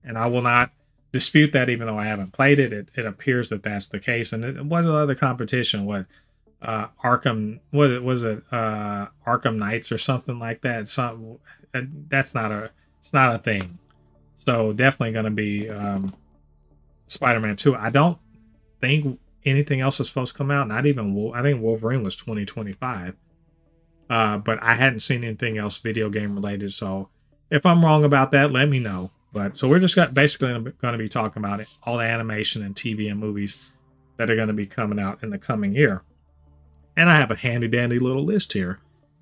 And I will not dispute that, even though I haven't played it. It appears that that's the case. And what other competition? What Arkham? What was it? Arkham Knights or something like that. It's not a thing. So definitely going to be Spider-Man 2. I don't think anything else was supposed to come out. Not even I think Wolverine was 2025. But I hadn't seen anything else video game related. So if I'm wrong about that, let me know. But so we're just basically going to be talking about all the animation and TV and movies that are going to be coming out in the coming year. And I have a handy dandy little list here.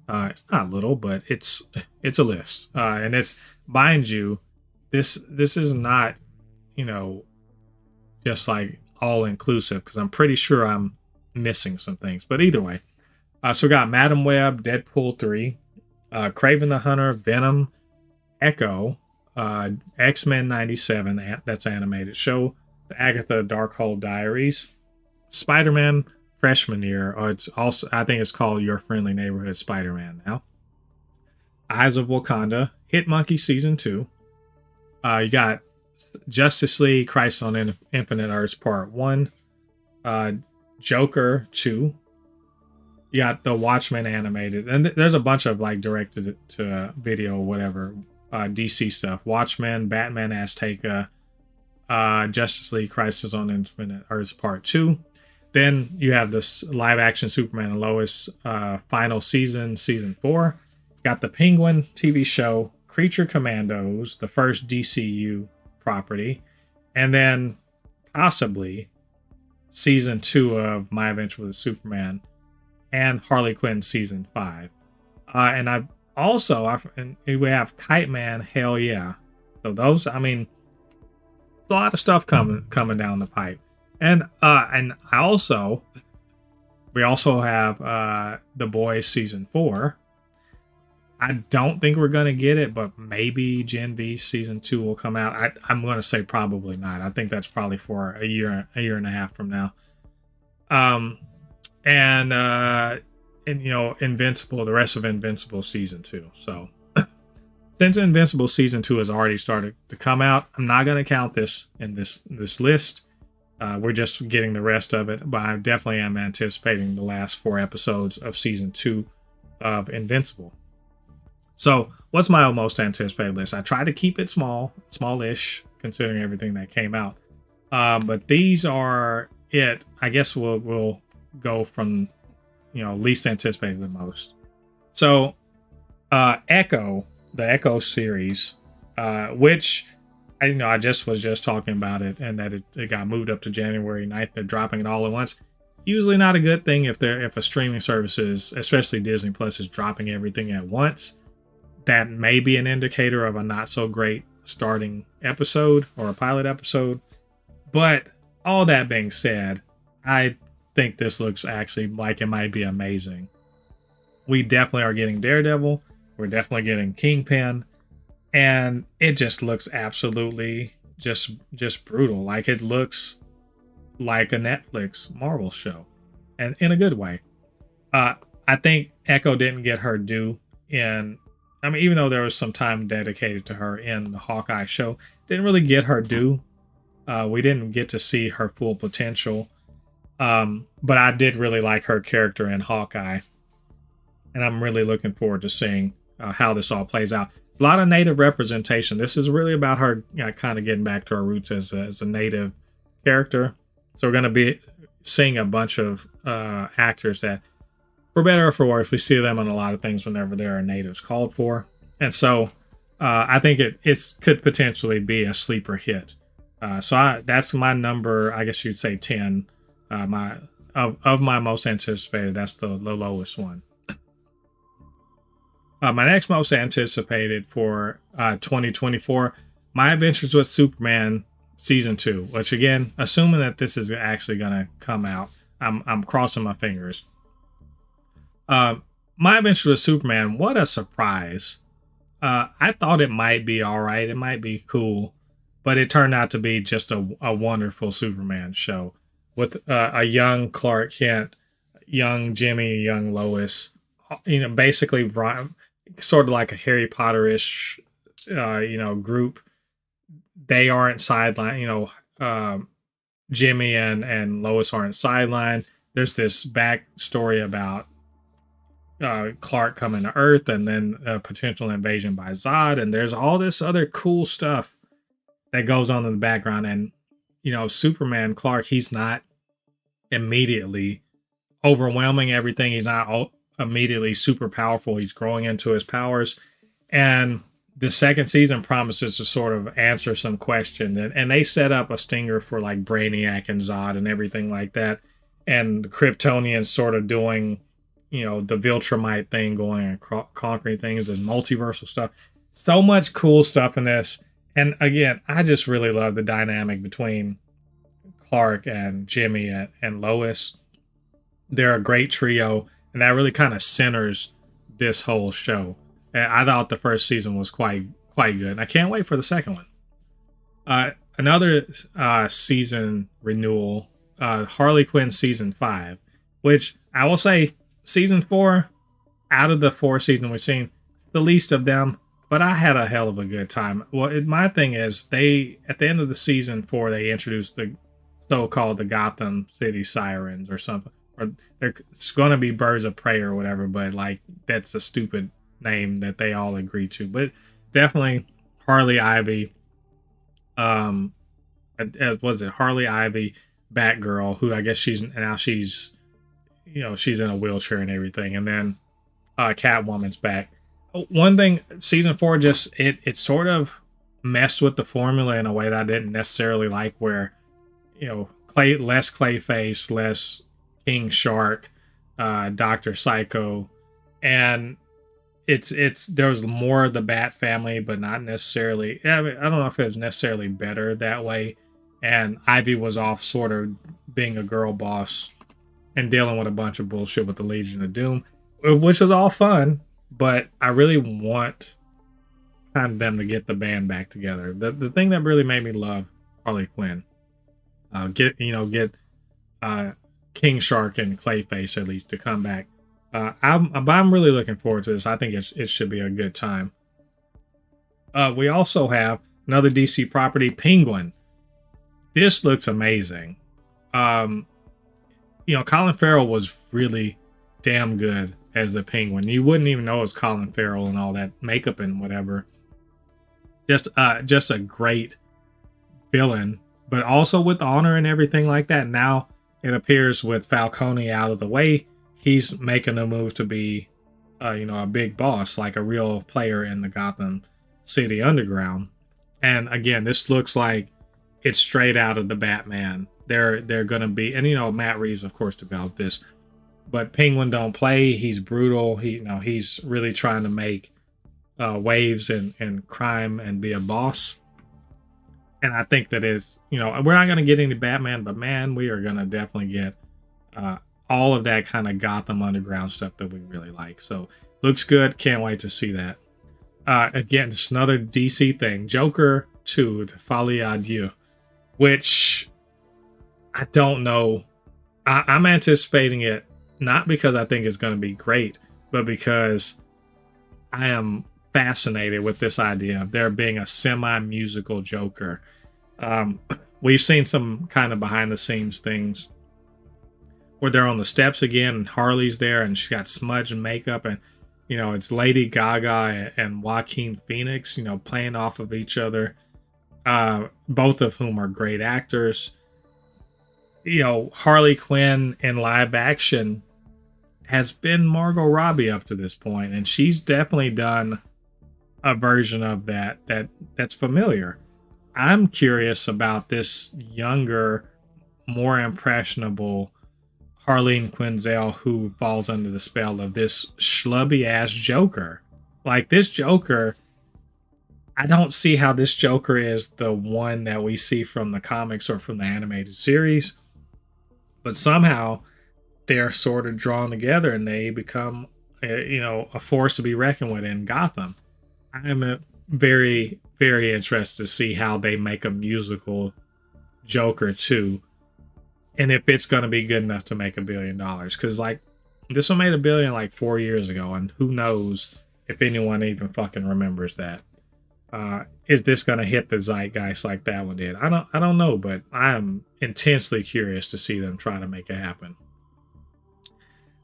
It's not little, but it's a list. And it's, mind you, this is not, you know, just like all inclusive, because I'm pretty sure I'm missing some things. But either way, so we got Madam Web, Deadpool 3, Kraven the Hunter, Venom, Echo, X-Men 97, that's animated show, the Agatha Darkhold Diaries, Spider-Man freshman year, or it's also, I think it's called Your Friendly Neighborhood Spider-Man now, Eyes of Wakanda, Hit Monkey Season 2, you got Justice League Crisis on Infinite Earths Part 1, Joker 2, you got the Watchmen animated, and there's a bunch of like directed to video or whatever DC stuff. Watchmen, Batman Azteca, Justice League Crisis on Infinite Earths Part 2. Then you have this live action Superman and Lois final season 4. Got the Penguin TV show, Creature Commandos, the first DCU property, and then possibly season 2 of My Adventure with Superman and Harley Quinn season 5. And I also, we have Kite Man, Hell Yeah. So those, I mean, it's a lot of stuff coming down the pipe. And we also have The Boys season 4. I don't think we're gonna get it, but maybe Gen V season 2 will come out. I'm gonna say probably not. I think that's probably for a year and a half from now. And you know, Invincible, the rest of Invincible season 2. So since Invincible season 2 has already started to come out, I'm not going to count this in this list. We're just getting the rest of it, but I definitely am anticipating the last 4 episodes of season 2 of Invincible. So what's my most anticipated list? I try to keep it smallish, considering everything that came out. But these are it. I guess we'll go from, you know, least anticipated to the most. So Echo, the Echo series, which I was just talking about it, and that it got moved up to January 9th. They're dropping it all at once. Usually not a good thing if a streaming service is, especially Disney Plus, is dropping everything at once. That may be an indicator of a not so great starting episode or a pilot episode. But all that being said, I think this looks actually like it might be amazing. We definitely are getting Daredevil. We're definitely getting Kingpin. And it just looks absolutely just brutal. Like, it looks like a Netflix Marvel show, and in a good way. I think Echo didn't get her due in, I mean, even though there was some time dedicated to her in the Hawkeye show, didn't really get her due. We didn't get to see her full potential. But I did really like her character in Hawkeye. And I'm really looking forward to seeing how this all plays out. It's a lot of native representation. This is really about her kind of getting back to her roots as a native character. So we're going to be seeing a bunch of actors that, for better or for worse, we see them in a lot of things whenever there are natives called for. And so I think it could potentially be a sleeper hit. That's my number, I guess you'd say 10. Of my most anticipated, that's the lowest one. My next most anticipated for 2024, My Adventures with Superman Season 2, which again, assuming that this is actually going to come out, I'm crossing my fingers. My Adventures with Superman, what a surprise. I thought it might be all right. It might be cool, but it turned out to be just a wonderful Superman show with a young Clark Kent, young Jimmy, young Lois, basically sort of like a Harry Potter-ish, group. They aren't sidelined, Jimmy and Lois aren't sidelined. There's this backstory about Clark coming to Earth and then a potential invasion by Zod. And there's all this other cool stuff that goes on in the background. And, Superman, Clark, he's not immediately overwhelming everything. He's not immediately super powerful. He's growing into his powers. And the second season promises to sort of answer some questions. And they set up a stinger for like Brainiac and Zod and everything like that. And the Kryptonians sort of doing, the Viltrumite thing, going and conquering things and multiversal stuff. So much cool stuff in this. And again, I just really love the dynamic between Clark and Jimmy and Lois. They're a great trio, and that really kind of centers this whole show. And I thought the first season was quite good, and I can't wait for the second one. Another season renewal, Harley Quinn season 5, which I will say season 4, out of the 4 seasons we've seen, the least of them, but I had a hell of a good time. Well, my thing is, at the end of the season 4, they introduced the so-called the Gotham City Sirens or something, or it's going to be Birds of Prey or whatever, but like that's a stupid name that they all agree to. But definitely Harley Ivy, was it Harley Ivy, Batgirl, who I guess she's in a wheelchair and everything, and then Catwoman's back. One thing, season 4 just it sort of messed with the formula in a way that I didn't necessarily like, where less Clayface, less King Shark, Dr. Psycho, and there was more of the Bat family, but not necessarily. I don't know if it was necessarily better that way. And Ivy was off sort of being a girl boss and dealing with a bunch of bullshit with the Legion of Doom, which was all fun. But I really want kind of them to get the band back together. The thing that really made me love Harley Quinn, get King Shark and Clayface at least to come back. I'm really looking forward to this. I think it should be a good time. We also have another DC property, Penguin. This looks amazing. Colin Farrell was really damn good as the Penguin. You wouldn't even know it was Colin Farrell and all that makeup and whatever. Just a great villain, but also with honor and everything like that. Now it appears with Falcone out of the way, he's making a move to be, a big boss, like a real player in the Gotham City Underground. And again, this looks like it's straight out of the Batman. They're going to be, and Matt Reeves, of course, developed this. But Penguin don't play. He's brutal. He's really trying to make waves in crime and be a boss. And I think that is, we're not going to get any Batman, but man, we are going to definitely get all of that kind of Gotham Underground stuff that we really like. So looks good. Can't wait to see that. Again, just another DC thing. Joker 2, The Folie à Deux, which I don't know. I'm anticipating it not because I think it's going to be great, but because I am fascinated with this idea of there being a semi-musical Joker. We've seen some kind of behind-the-scenes things where they're on the steps again, and Harley's there, and she's got smudge and makeup, and it's Lady Gaga and Joaquin Phoenix, playing off of each other, both of whom are great actors. Harley Quinn in live action has been Margot Robbie up to this point, and she's definitely done a version of that's familiar. I'm curious about this younger, more impressionable Harleen Quinzel who falls under the spell of this schlubby ass Joker. Like, this Joker, I don't see how this Joker is the one that we see from the comics or from the animated series, but somehow they're sort of drawn together and they become a force to be reckoned with in Gotham. I'm very, very interested to see how they make a musical Joker 2, and if it's going to be good enough to make $1 billion. Because, like, this one made $1 billion like 4 years ago, and who knows if anyone even fucking remembers that. Is this going to hit the zeitgeist like that one did? I don't know, but I am intensely curious to see them try to make it happen.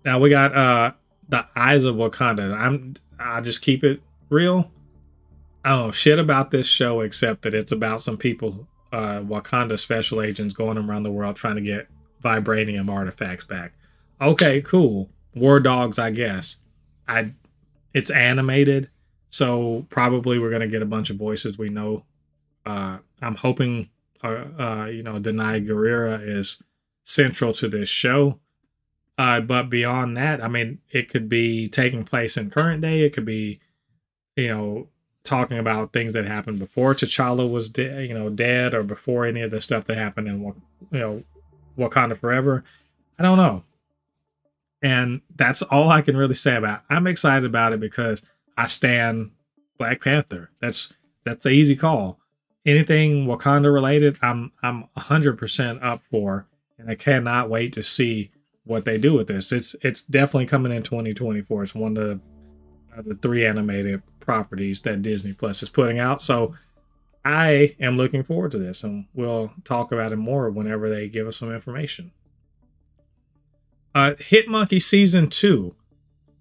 Now we got the Eyes of Wakanda. I'll just keep it real. I don't know shit about this show except that it's about some people, Wakanda special agents going around the world trying to get vibranium artifacts back. Okay, cool. War dogs, I guess. It's animated, so probably we're gonna get a bunch of voices we know. I'm hoping, Denai Guerrera is central to this show. But beyond that, I mean, it could be taking place in current day. It could be, talking about things that happened before T'Challa was dead, or before any of the stuff that happened in Wakanda Forever. I don't know. And that's all I can really say about it. I'm excited about it because I stan Black Panther. That's an easy call. Anything Wakanda related, I'm 100% up for, and I cannot wait to see what they do with this. It's definitely coming in 2024. It's one of the 3 animated properties that Disney Plus is putting out. So I am looking forward to this, and we'll talk about it more whenever they give us some information. Hit Monkey Season 2.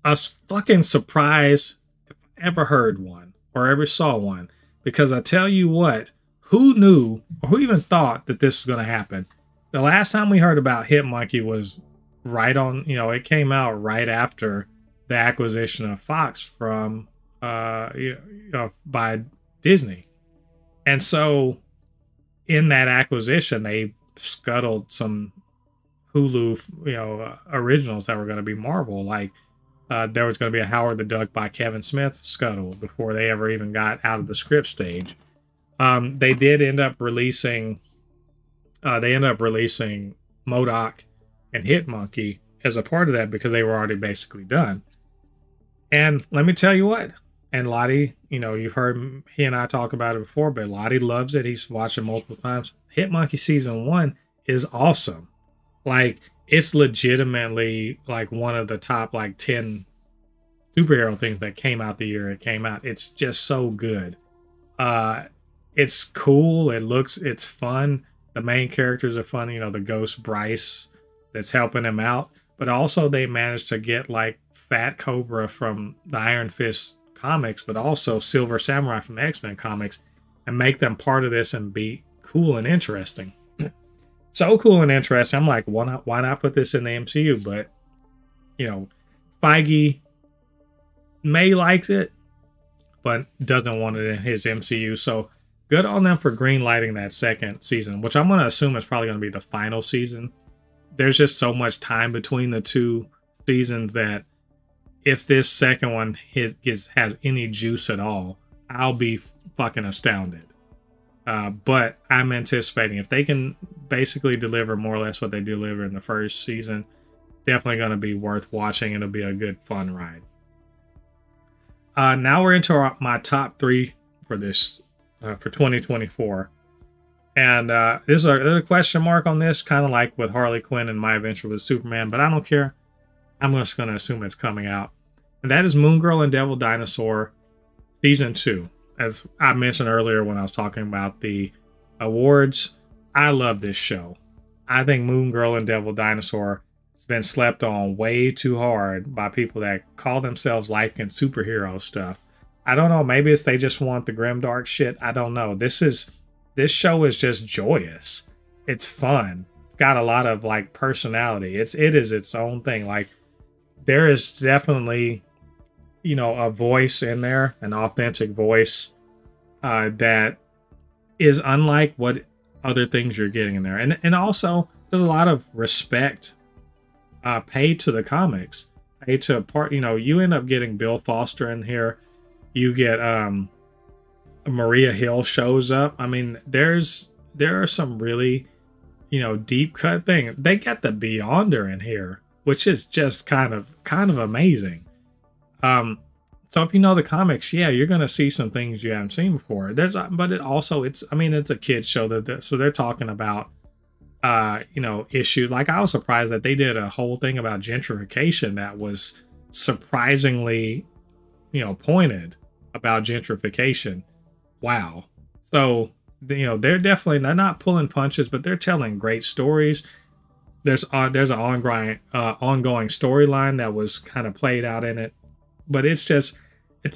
A fucking surprise if I ever heard one or ever saw one. Because I tell you what, who knew or who even thought that this was going to happen? The last time we heard about Hit Monkey was right on, it came out right after the acquisition of Fox from by Disney. And so in that acquisition, they scuttled some Hulu, originals that were going to be Marvel. Like there was going to be a Howard the Duck by Kevin Smith scuttle before they ever even got out of the script stage. They did end up releasing. MODOK and Hit Monkey as a part of that because they were already basically done. And let me tell you what. And Lottie, you've heard he and I talk about it before, but Lottie loves it. He's watched it multiple times. Hit Monkey Season 1 is awesome. Like, it's legitimately like one of the top 10 superhero things that came out the year it came out. It's just so good. It's cool. It's fun. The main characters are fun. The Ghost Bryce that's helping him out. But also they managed to get Fat Cobra from the Iron Fist comics, but also Silver Samurai from the X-Men comics, and make them part of this and be cool and interesting. So cool and interesting. I'm like, why not put this in the MCU? But, Feige may likes it, but doesn't want it in his MCU. So good on them for greenlighting that second season, which I'm going to assume is probably going to be the final season. There's just so much time between the 2 seasons that if this second one has any juice at all, I'll be fucking astounded. But I'm anticipating if they can basically deliver more or less what they delivered in the first season, definitely going to be worth watching. It'll be a good, fun ride. Now we're into my top 3 for this for 2024. And there's a question mark on this, kind of like with Harley Quinn and My Adventure with Superman, but I don't care. I'm just going to assume it's coming out. And that is Moon Girl and Devil Dinosaur Season 2. As I mentioned earlier when I was talking about the awards, I love this show. I think Moon Girl and Devil Dinosaur has been slept on way too hard by people that call themselves liking superhero stuff. I don't know. Maybe it's they just want the grimdark shit. I don't know. This show is just joyous. It's fun. got a lot of like personality. It is its own thing. Like there is definitely, you know, a voice in there, an authentic voice that is unlike what other things you're getting in there. And also there's a lot of respect paid to the comics, paid to part, you know, you end up getting Bill Foster in here. You get Maria Hill shows up. I mean, there are some really, you know, deep cut thing. They got the Beyonder in here, which is just kind of amazing. So if you know the comics, yeah, you're gonna see some things you haven't seen before. But it also, it's a kid's show so they're talking about, you know, issues. Like I was surprised that they did a whole thing about gentrification that was surprisingly, you know, pointed about gentrification. Wow. So, you know, they're not pulling punches, but they're telling great stories. There's an ongoing storyline that was kind of played out in it, but it's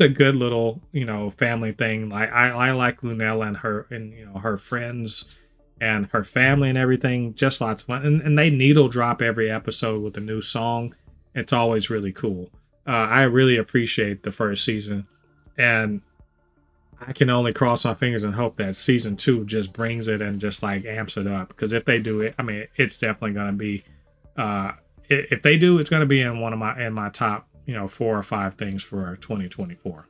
a good little, you know, family thing. Like I like Lunella and you know, her friends and her family and everything. Just lots of fun, and they needle drop every episode with a new song. It's always really cool. I really appreciate the first season, and I can only cross my fingers and hope that season 2 just brings it and just like amps it up. Because if they do it, I mean, it's definitely going to be. If they do, it's going to be in my top, you know, 4 or 5 things for 2024.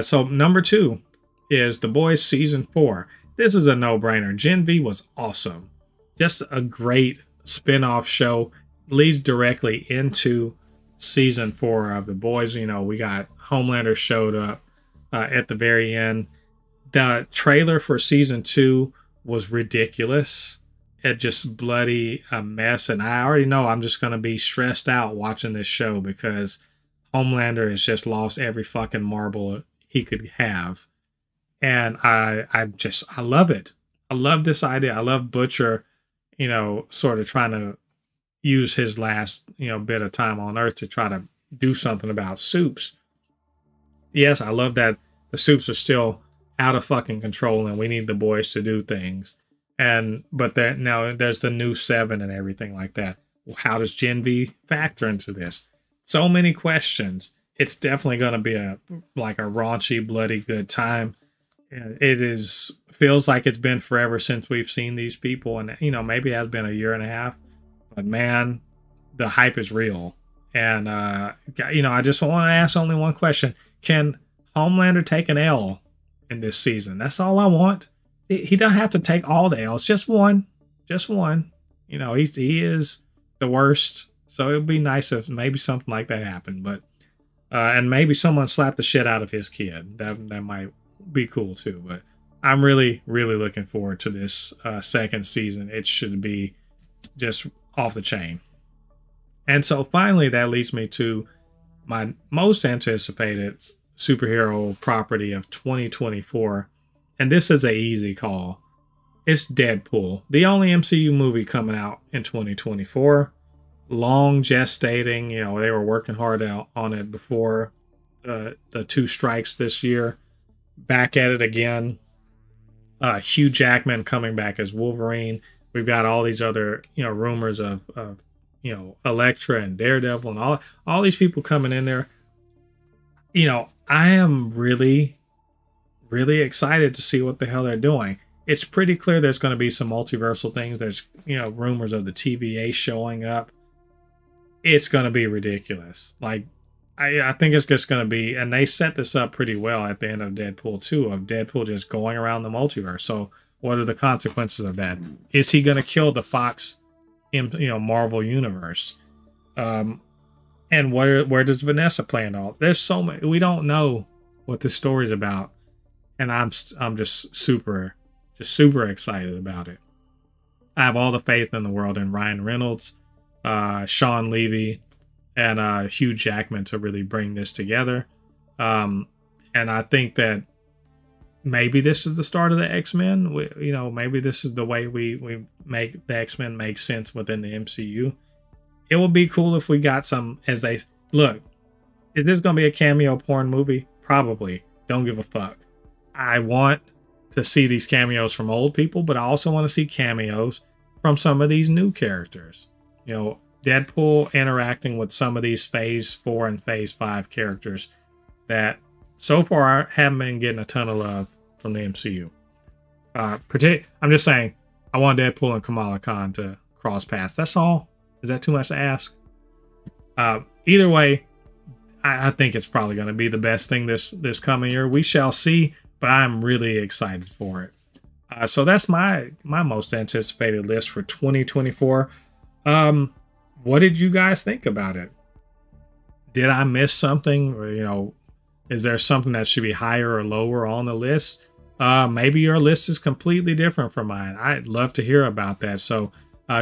So number 2 is The Boys season 4. This is a no-brainer. Gen V was awesome. Just a great spin-off show. Leads directly into season 4 of The Boys. You know, we got Homelander showed up at the very end. The trailer for season 2 was ridiculous. It just bloody a mess, and I already know I'm just gonna be stressed out watching this show because Homelander has just lost every fucking marble he could have, and I love it. I love this idea. I love Butcher, you know, sort of trying to use his last, you know, bit of time on Earth to try to do something about Supes. Yes, I love that the Supes are still out of fucking control and we need the boys to do things. But now there's the new 7 and everything like that. How does Gen V factor into this? So many questions. It's definitely going to be a raunchy, bloody good time. It feels like it's been forever since we've seen these people, and you know, maybe it has been a year and a half, but man, the hype is real. And you know, I just want to ask only one question: can Homelander take an L in this season? That's all I want. He doesn't have to take all the L's, just one. You know, he is the worst, so it would be nice if maybe something like that happened. But and maybe someone slapped the shit out of his kid. That might be cool too. But I'm really, really looking forward to this second season. It should be just off the chain. And so finally, that leads me to my most anticipated superhero property of 2024. And this is an easy call. It's Deadpool, the only MCU movie coming out in 2024. Long gestating, you know, they were working hard on it before the 2 strikes this year. Back at it again. Hugh Jackman coming back as Wolverine. We've got all these other, you know, rumors of you know, Elektra and Daredevil and all these people coming in there. You know, I am really, really excited to see what the hell they're doing. It's pretty clear there's going to be some multiversal things. There's, you know, rumors of the TVA showing up. It's going to be ridiculous. Like, I think it's just going to be, and they set this up pretty well at the end of Deadpool 2, of Deadpool just going around the multiverse. So what are the consequences of that? Is he going to kill the Fox, you know, Marvel universe? And where does Vanessa play in all? There's so many, we don't know what this story's about. And I'm just super excited about it. I have all the faith in the world in Ryan Reynolds, Sean Levy, and Hugh Jackman to really bring this together. And I think that maybe this is the start of the X-Men. You know, maybe this is the way we make the X-Men make sense within the MCU. It would be cool if we got some, as they look, is this going to be a cameo porn movie? Probably. Don't give a fuck. I want to see these cameos from old people, but I also want to see cameos from some of these new characters. You know, Deadpool interacting with some of these Phase 4 and Phase 5 characters that so far haven't been getting a ton of love from the MCU. I'm just saying, I want Deadpool and Kamala Khan to cross paths. That's all. Is that too much to ask? Either way, I think it's probably going to be the best thing this coming year. We shall see, but I'm really excited for it. So that's my most anticipated list for 2024. What did you guys think about it? Did I miss something? Or, you know, is there something that should be higher or lower on the list? Maybe your list is completely different from mine. I'd love to hear about that. So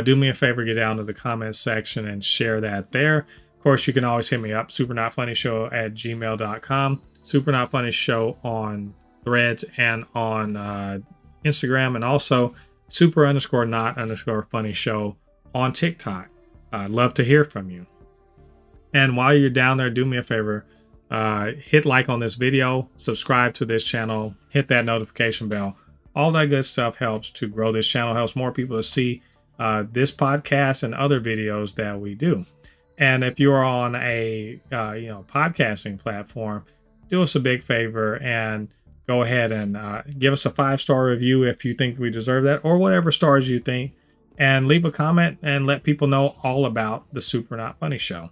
do me a favor, get down to the comments section and share that there. Of course, you can always hit me up, supernotfunnyshow@gmail.com, supernotfunnyshow on Threads and on Instagram, and also super_not_funny_show on TikTok. I'd love to hear from you. And while you're down there, do me a favor, hit like on this video, subscribe to this channel, hit that notification bell. All that good stuff helps to grow this channel, helps more people to see this podcast and other videos that we do. And if you're on a podcasting platform, do us a big favor and go ahead and give us a 5-star review if you think we deserve that, or whatever stars you think, and leave a comment and let people know all about the Super Not Funny Show.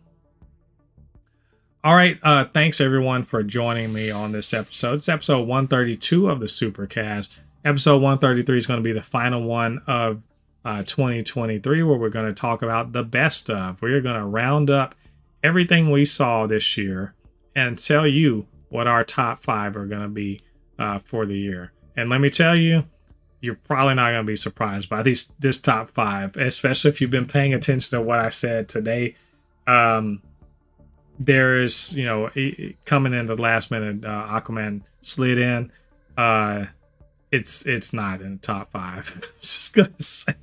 All right, thanks everyone for joining me on this episode. It's episode 132 of the Supercast. Episode 133 is going to be the final one of 2023, where we're going to talk about the best of. We're going to round up everything we saw this year and tell you what our top 5 are going to be for the year. And let me tell you, you're probably not going to be surprised by this top 5, especially if you've been paying attention to what I said today. There's, you know, coming in the last minute, Aquaman slid in. It's not in the top 5. I'm just gonna say.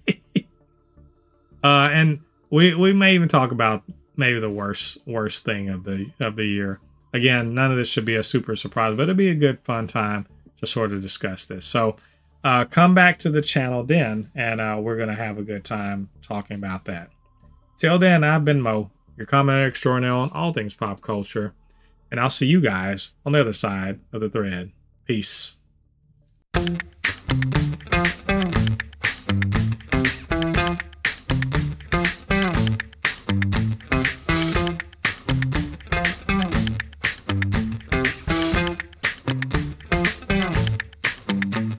And we may even talk about maybe the worst thing of the year. Again, none of this should be a super surprise, but it'll be a good fun time to sort of discuss this. So come back to the channel then, and we're gonna have a good time talking about that. Till then, I've been Mo, your commentator extraordinaire on all things pop culture, and I'll see you guys on the other side of the thread. Peace.